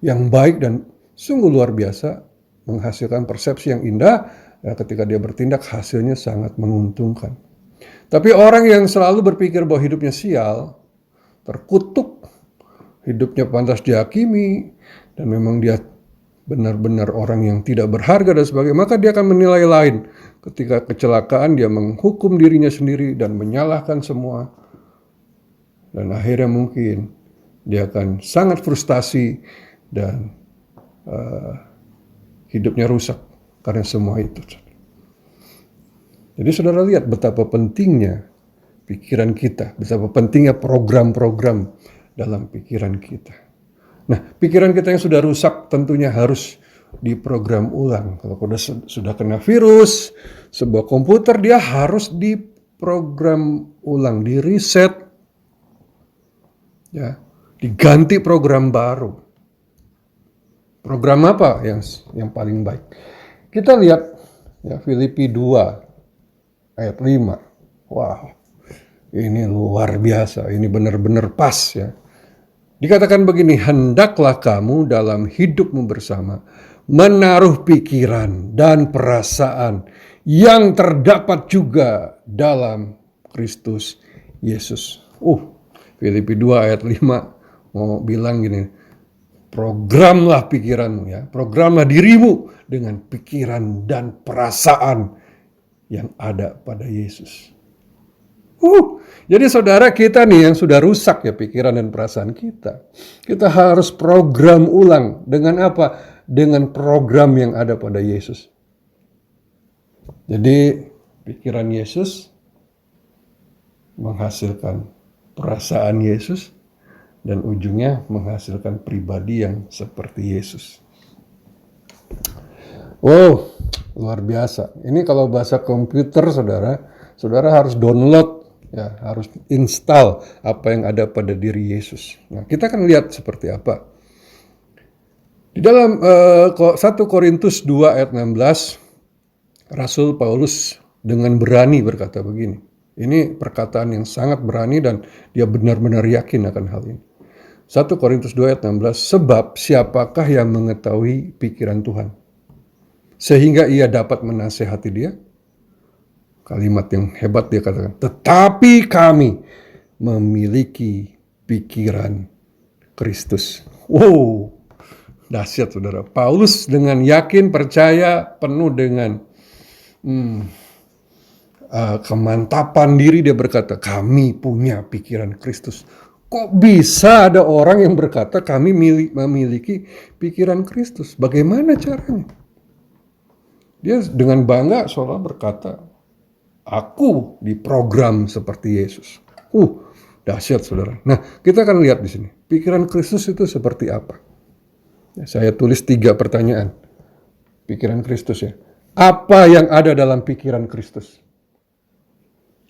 yang baik dan sungguh luar biasa menghasilkan persepsi yang indah. Ya, ketika dia bertindak hasilnya sangat menguntungkan. Tapi orang yang selalu berpikir bahwa hidupnya sial, terkutuk, hidupnya pantas dihakimi, dan memang dia benar-benar orang yang tidak berharga dan sebagainya, maka dia akan menilai lain. Ketika kecelakaan dia menghukum dirinya sendiri dan menyalahkan semua. Dan akhirnya mungkin dia akan sangat frustasi dan hidupnya rusak karena semua itu. Jadi saudara lihat betapa pentingnya pikiran kita, betapa pentingnya program-program dalam pikiran kita. Nah, pikiran kita yang sudah rusak tentunya harus diprogram ulang. Kalau sudah kena virus, sebuah komputer dia harus diprogram ulang, di-reset, ya, diganti program baru. Program apa yang paling baik? Kita lihat ya, Filipi 2 ayat 5. Wow, ini luar biasa, ini benar-benar pas ya. Dikatakan begini, hendaklah kamu dalam hidupmu bersama menaruh pikiran dan perasaan yang terdapat juga dalam Kristus Yesus. Filipi 2 ayat 5 mau bilang gini, programlah pikiranmu ya, programlah dirimu dengan pikiran dan perasaan yang ada pada Yesus. Jadi saudara kita nih yang sudah rusak ya pikiran dan perasaan kita. Kita harus program ulang. Dengan apa? Dengan program yang ada pada Yesus. Jadi pikiran Yesus menghasilkan perasaan Yesus dan ujungnya menghasilkan pribadi yang seperti Yesus. Wow, luar biasa. Ini kalau bahasa komputer saudara harus download. Ya, harus install apa yang ada pada diri Yesus. Nah, kita akan lihat seperti apa. Di dalam 1 Korintus 2 ayat 16, Rasul Paulus dengan berani berkata begini. Ini perkataan yang sangat berani dan dia benar-benar yakin akan hal ini. 1 Korintus 2 ayat 16, sebab siapakah yang mengetahui pikiran Tuhan? Sehingga ia dapat menasehati dia? Kalimat yang hebat dia katakan, tetapi kami memiliki pikiran Kristus. Wow, dahsyat saudara. Paulus dengan yakin, percaya, penuh dengan kemantapan diri dia berkata, kami punya pikiran Kristus. Kok bisa ada orang yang berkata kami memiliki pikiran Kristus? Bagaimana caranya? Dia dengan bangga seolah berkata, aku diprogram seperti Yesus. Dahsyat saudara. Nah, kita akan lihat di sini. Pikiran Kristus itu seperti apa? Ya, saya tulis 3 pertanyaan. Pikiran Kristus ya. Apa yang ada dalam pikiran Kristus?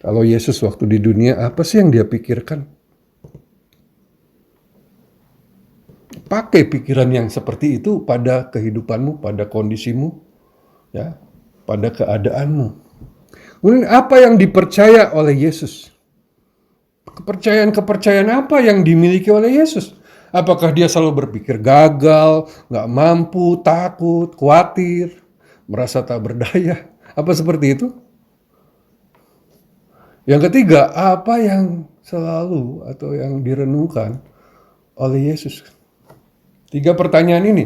Kalau Yesus waktu di dunia, apa sih yang dia pikirkan? Pakai pikiran yang seperti itu pada kehidupanmu, pada kondisimu, ya, pada keadaanmu. Kemudian apa yang dipercaya oleh Yesus? Kepercayaan apa yang dimiliki oleh Yesus? Apakah dia selalu berpikir gagal, gak mampu, takut, khawatir, merasa tak berdaya? Apa seperti itu? Yang ketiga, apa yang selalu atau yang direnungkan oleh Yesus? 3 pertanyaan ini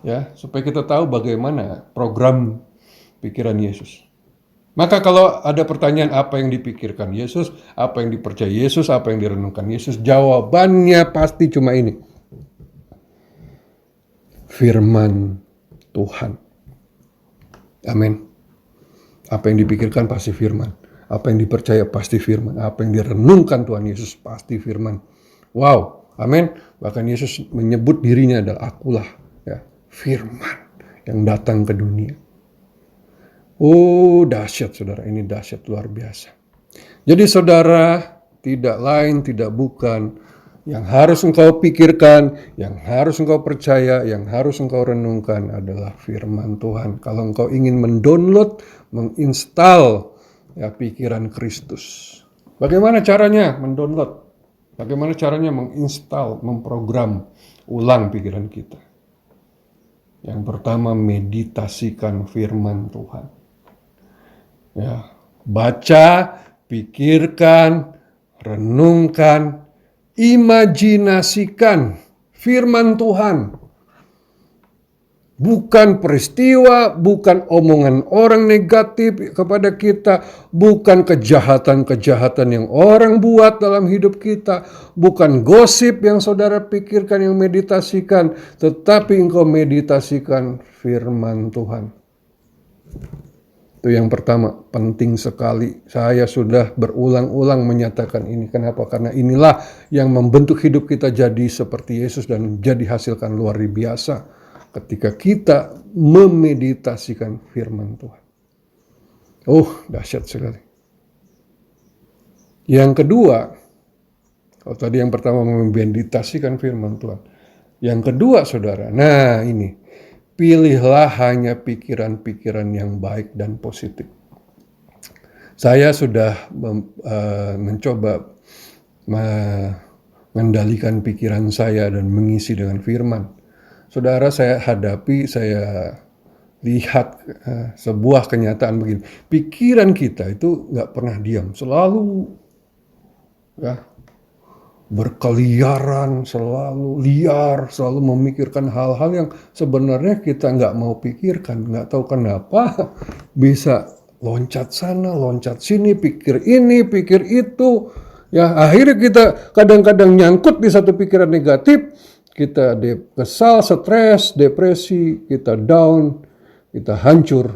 ya, supaya kita tahu bagaimana program pikiran Yesus. Maka kalau ada pertanyaan apa yang dipikirkan Yesus, apa yang dipercaya Yesus, apa yang direnungkan Yesus, jawabannya pasti cuma ini. Firman Tuhan. Amin. Apa yang dipikirkan pasti firman. Apa yang dipercaya pasti firman. Apa yang direnungkan Tuhan Yesus pasti firman. Wow, Amin. Bahkan Yesus menyebut dirinya adalah akulah, ya, firman yang datang ke dunia. Oh, dahsyat saudara, ini dahsyat luar biasa. Jadi saudara, tidak lain, tidak bukan, yang harus engkau pikirkan, yang harus engkau percaya, yang harus engkau renungkan adalah firman Tuhan. Kalau engkau ingin mendownload, menginstal ya pikiran Kristus. Bagaimana caranya mendownload? Bagaimana caranya menginstal, memprogram ulang pikiran kita? Yang pertama, meditasikan firman Tuhan. Ya, baca, pikirkan, renungkan, imajinasikan firman Tuhan. Bukan peristiwa, bukan omongan orang negatif kepada kita, bukan kejahatan-kejahatan yang orang buat dalam hidup kita, bukan gosip yang saudara pikirkan, yang meditasikan, tetapi engkau meditasikan firman Tuhan. Itu yang pertama, penting sekali. Saya sudah berulang-ulang menyatakan ini. Kenapa? Karena inilah yang membentuk hidup kita jadi seperti Yesus dan jadi hasilkan luar biasa ketika kita memeditasikan firman Tuhan. Oh, dahsyat sekali. Yang kedua, kalau tadi yang pertama memeditasikan firman Tuhan. Yang kedua, saudara, nah ini, pilihlah hanya pikiran-pikiran yang baik dan positif. Saya sudah mencoba mengendalikan pikiran saya dan mengisi dengan firman. Saudara, saya hadapi, saya lihat sebuah kenyataan begini. Pikiran kita itu nggak pernah diam, selalu ya, berkeliaran, selalu liar, selalu memikirkan hal-hal yang sebenarnya kita nggak mau pikirkan. Nggak tahu kenapa bisa loncat sana, loncat sini, pikir ini, pikir itu. Ya, akhirnya kita kadang-kadang nyangkut di satu pikiran negatif. Kita kesal, stres, depresi, kita down, kita hancur.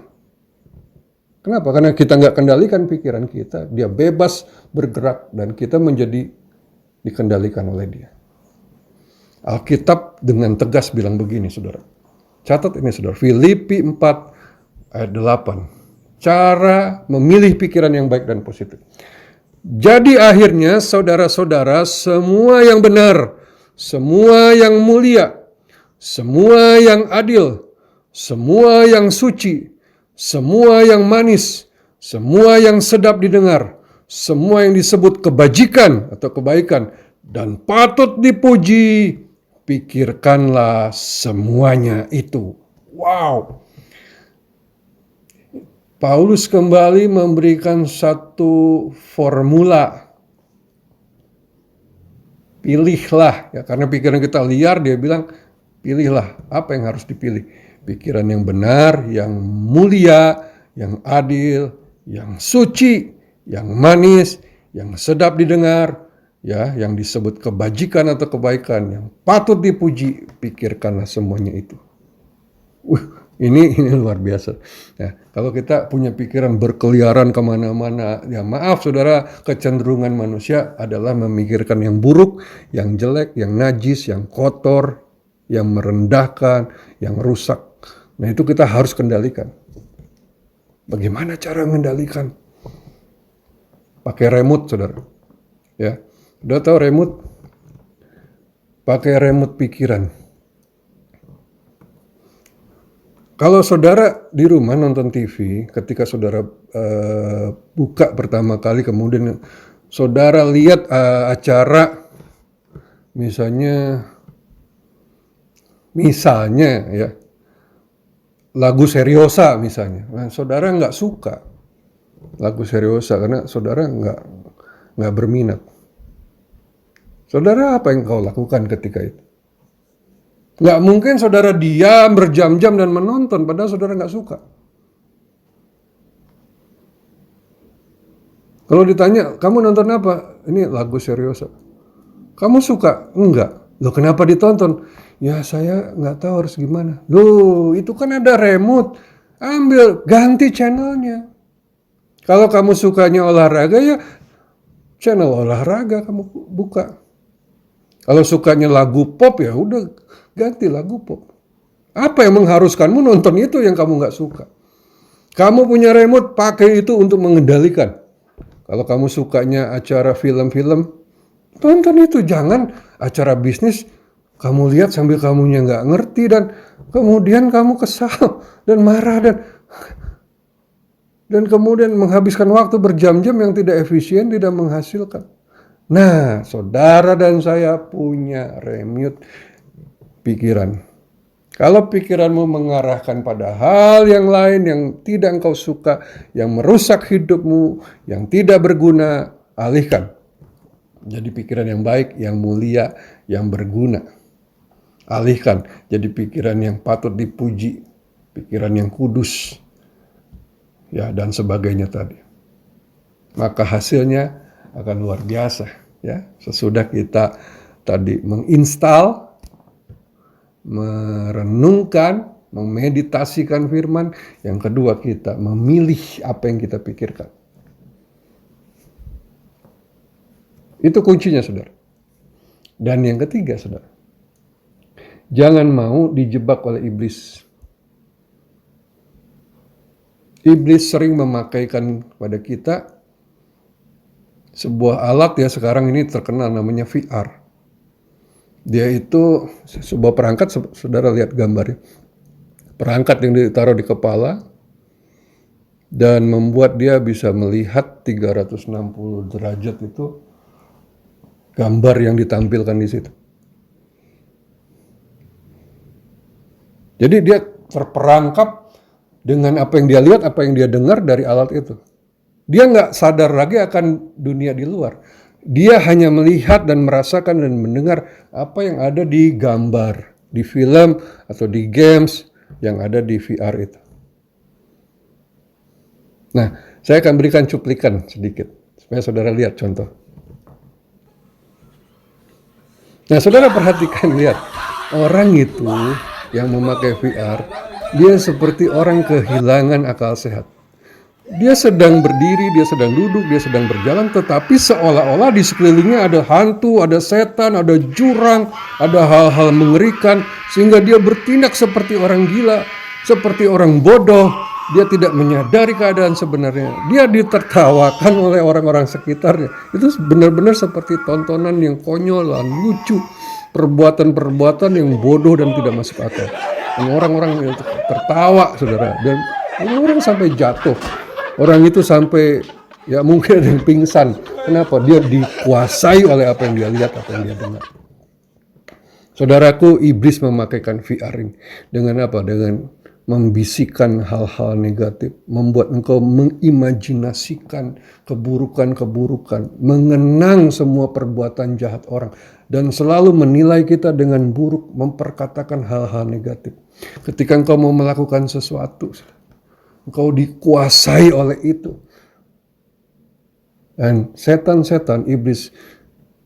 Kenapa? Karena kita nggak kendalikan pikiran kita. Dia bebas bergerak dan kita menjadi dikendalikan oleh dia. Alkitab dengan tegas bilang begini, saudara. Catat ini, saudara. Filipi 4 ayat 8. Cara memilih pikiran yang baik dan positif. Jadi akhirnya saudara-saudara, semua yang benar, semua yang mulia, semua yang adil, semua yang suci, semua yang manis, semua yang sedap didengar, semua yang disebut kebajikan atau kebaikan dan patut dipuji, pikirkanlah semuanya itu. Wow. Paulus kembali memberikan satu formula. Pilihlah, ya, karena pikiran kita liar, dia bilang pilihlah apa yang harus dipilih. Pikiran yang benar, yang mulia, yang adil, yang suci, yang manis, yang sedap didengar, ya, yang disebut kebajikan atau kebaikan, yang patut dipuji, pikirkanlah semuanya itu. Ini luar biasa. Ya, kalau kita punya pikiran berkeliaran kemana-mana, ya maaf saudara, kecenderungan manusia adalah memikirkan yang buruk, yang jelek, yang najis, yang kotor, yang merendahkan, yang rusak. Nah itu kita harus kendalikan. Bagaimana cara mengendalikan? Pakai remote, saudara. Ya, udah tahu remote? Pakai remote pikiran. Kalau saudara di rumah nonton TV, ketika saudara buka pertama kali, kemudian saudara lihat acara, misalnya ya, lagu Seriosa misalnya, nah, saudara nggak suka lagu Seriosa karena saudara nggak berminat. Saudara apa yang kau lakukan ketika itu? Nggak mungkin saudara diam berjam-jam dan menonton, padahal saudara nggak suka. Kalau ditanya, kamu nonton apa? Ini lagu Seriosa. Kamu suka? Enggak. Loh kenapa ditonton? Ya saya nggak tahu harus gimana. Loh itu kan ada remote. Ambil, ganti channelnya. Kalau kamu sukanya olahraga, ya channel olahraga kamu buka. Kalau sukanya lagu pop ya udah ganti lagu pop. Apa yang mengharuskanmu nonton itu yang kamu nggak suka? Kamu punya remote, pakai itu untuk mengendalikan. Kalau kamu sukanya acara film-film, tonton itu. Jangan acara bisnis kamu lihat sambil kamunya nggak ngerti dan kemudian kamu kesal dan marah dan kemudian menghabiskan waktu berjam-jam yang tidak efisien, tidak menghasilkan. Nah, saudara dan saya punya remute pikiran. Kalau pikiranmu mengarahkan pada hal yang lain yang tidak engkau suka, yang merusak hidupmu, yang tidak berguna, alihkan. Jadi pikiran yang baik, yang mulia, yang berguna. Alihkan jadi pikiran yang patut dipuji, pikiran yang kudus, ya dan sebagainya tadi. Maka hasilnya akan luar biasa, ya. Sesudah kita tadi menginstal, merenungkan, memeditasikan firman, yang kedua kita memilih apa yang kita pikirkan. Itu kuncinya, saudara. Dan yang ketiga, saudara, jangan mau dijebak oleh iblis. Iblis sering memakaikan kepada kita sebuah alat, ya sekarang ini terkenal namanya VR. Dia itu sebuah perangkat, saudara lihat gambarnya. Perangkat yang ditaruh di kepala dan membuat dia bisa melihat 360 derajat itu gambar yang ditampilkan di situ. Jadi dia terperangkap dengan apa yang dia lihat, apa yang dia dengar dari alat itu. Dia nggak sadar lagi akan dunia di luar. Dia hanya melihat dan merasakan dan mendengar apa yang ada di gambar, di film atau di games yang ada di VR itu. Nah, saya akan berikan cuplikan sedikit supaya saudara lihat contoh. Nah, saudara perhatikan, lihat. Orang itu yang memakai VR, dia seperti orang kehilangan akal sehat. Dia sedang berdiri, dia sedang duduk, dia sedang berjalan, tetapi seolah-olah di sekelilingnya ada hantu, ada setan, ada jurang, ada hal-hal mengerikan, sehingga dia bertindak seperti orang gila, seperti orang bodoh. Dia tidak menyadari keadaan sebenarnya. Dia ditertawakan oleh orang-orang sekitarnya. Itu benar-benar seperti tontonan yang konyol dan lucu, perbuatan-perbuatan yang bodoh dan tidak masuk akal. Dan orang-orang tertawa, saudara, dan orang sampai jatuh. Orang itu sampai ya mungkin ada yang pingsan. Kenapa? Dia dikuasai oleh apa yang dia lihat, apa yang dia dengar. Saudaraku, iblis memakaikan VR ini dengan apa? Dengan membisikkan hal-hal negatif, membuat engkau mengimajinasikan keburukan-keburukan, mengenang semua perbuatan jahat orang, dan selalu menilai kita dengan buruk, memperkatakan hal-hal negatif. Ketika engkau mau melakukan sesuatu, engkau dikuasai oleh itu. Dan setan-setan, iblis,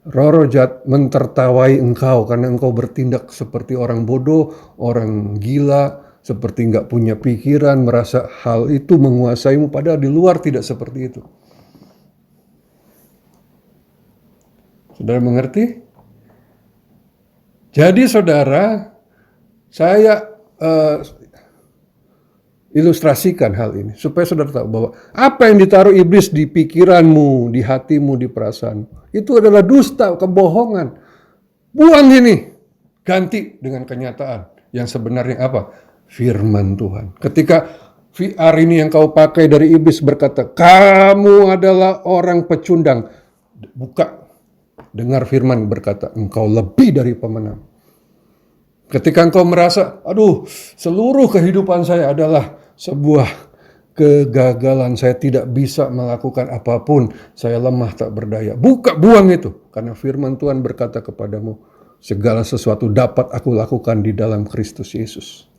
roh-roh jahat mentertawai engkau karena engkau bertindak seperti orang bodoh, orang gila, seperti nggak punya pikiran, merasa hal itu menguasaimu, padahal di luar tidak seperti itu. Saudara mengerti? Jadi saudara, saya ilustrasikan hal ini supaya saudara tahu bahwa apa yang ditaruh iblis di pikiranmu, di hatimu, di perasaanmu, itu adalah dusta, kebohongan. Buang ini, ganti dengan kenyataan yang sebenarnya apa? Firman Tuhan. Ketika VR ini yang kau pakai dari iblis berkata, kamu adalah orang pecundang. Buka, dengar firman berkata, engkau lebih dari pemenang. Ketika engkau merasa, aduh, seluruh kehidupan saya adalah sebuah kegagalan, saya tidak bisa melakukan apapun, saya lemah tak berdaya. Buka, buang itu. Karena firman Tuhan berkata kepadamu, segala sesuatu dapat aku lakukan di dalam Kristus Yesus.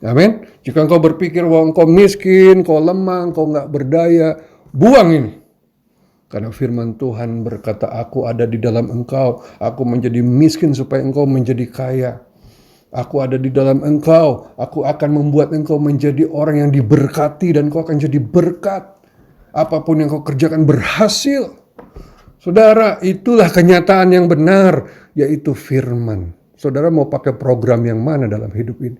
Amin. Jika engkau berpikir bahwa engkau miskin, engkau lemah, engkau nggak berdaya, buang ini. Karena firman Tuhan berkata, aku ada di dalam engkau, aku menjadi miskin supaya engkau menjadi kaya. Aku ada di dalam engkau, aku akan membuat engkau menjadi orang yang diberkati dan engkau akan jadi berkat. Apapun yang kau kerjakan berhasil. Saudara, itulah kenyataan yang benar, yaitu firman. Saudara mau pakai program yang mana dalam hidup ini?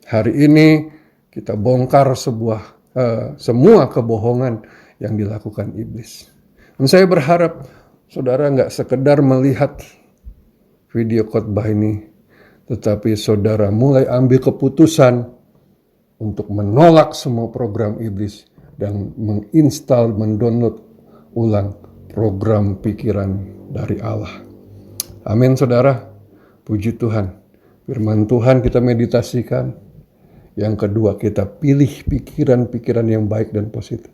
Hari ini kita bongkar semua kebohongan yang dilakukan iblis. Dan saya berharap saudara nggak sekedar melihat video khotbah ini, tetapi saudara mulai ambil keputusan untuk menolak semua program iblis dan menginstal, mendownload ulang program pikiran dari Allah. Amin saudara, puji Tuhan. Firman Tuhan kita meditasikan. Yang kedua, kita pilih pikiran-pikiran yang baik dan positif.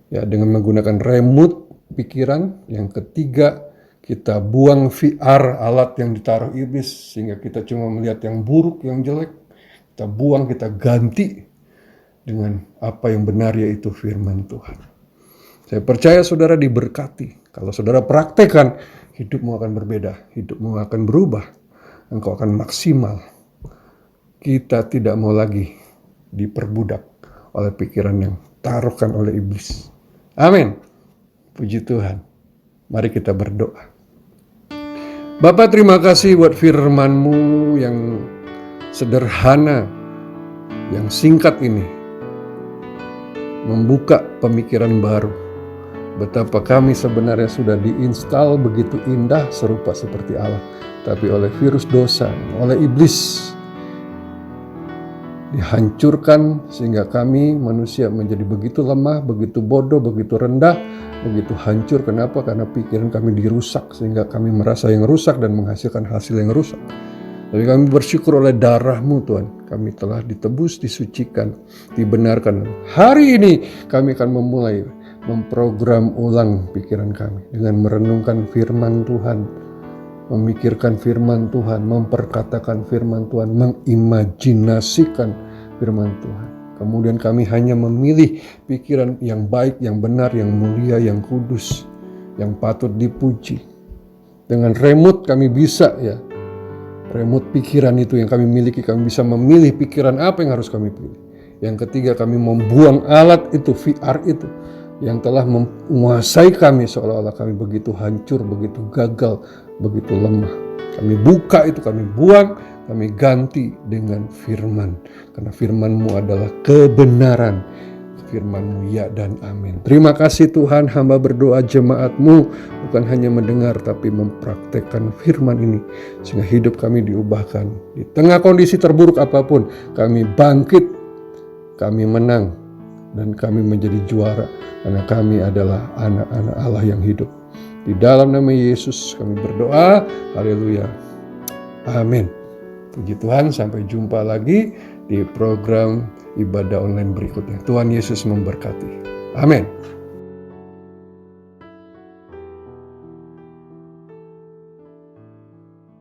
Ya, dengan menggunakan remote pikiran. Yang ketiga, kita buang VR, alat yang ditaruh iblis, sehingga kita cuma melihat yang buruk, yang jelek. Kita buang, kita ganti dengan apa yang benar, yaitu firman Tuhan. Saya percaya saudara diberkati. Kalau saudara praktekkan, hidupmu akan berbeda, hidupmu akan berubah, engkau akan maksimal. Kita tidak mau lagi diperbudak oleh pikiran yang taruhkan oleh iblis. Amin. Puji Tuhan. Mari kita berdoa. Bapa, terima kasih buat firman-Mu yang sederhana, yang singkat ini. Membuka pemikiran baru. Betapa kami sebenarnya sudah diinstal begitu indah serupa seperti Allah. Tapi oleh virus dosa, oleh iblis, dihancurkan sehingga kami manusia menjadi begitu lemah, begitu bodoh, begitu rendah, begitu hancur. Kenapa? Karena pikiran kami dirusak sehingga kami merasa yang rusak dan menghasilkan hasil yang rusak. Tapi kami bersyukur oleh darah-Mu Tuhan, kami telah ditebus, disucikan, dibenarkan. Hari ini kami akan memulai memprogram ulang pikiran kami dengan merenungkan firman Tuhan, memikirkan firman Tuhan, memperkatakan firman Tuhan, mengimajinasikan firman Tuhan. Kemudian kami hanya memilih pikiran yang baik, yang benar, yang mulia, yang kudus, yang patut dipuji. Dengan remote kami bisa remote pikiran itu yang kami miliki, kami bisa memilih pikiran apa yang harus kami pilih. Yang ketiga, kami membuang alat itu, VR itu, yang telah menguasai kami seolah-olah kami begitu hancur, begitu gagal, begitu lemah. Kami buka itu, kami buang, kami ganti dengan firman. Karena firman-Mu adalah kebenaran. Firman-Mu ya dan amin. Terima kasih Tuhan, hamba berdoa jemaat-Mu bukan hanya mendengar tapi mempraktekkan firman ini. Sehingga hidup kami diubahkan. Di tengah kondisi terburuk apapun, kami bangkit, kami menang, dan kami menjadi juara. Karena kami adalah anak-anak Allah yang hidup. Di dalam nama Yesus kami berdoa. Haleluya. Amin. Puji Tuhan, sampai jumpa lagi di program ibadah online berikutnya. Tuhan Yesus memberkati. Amin.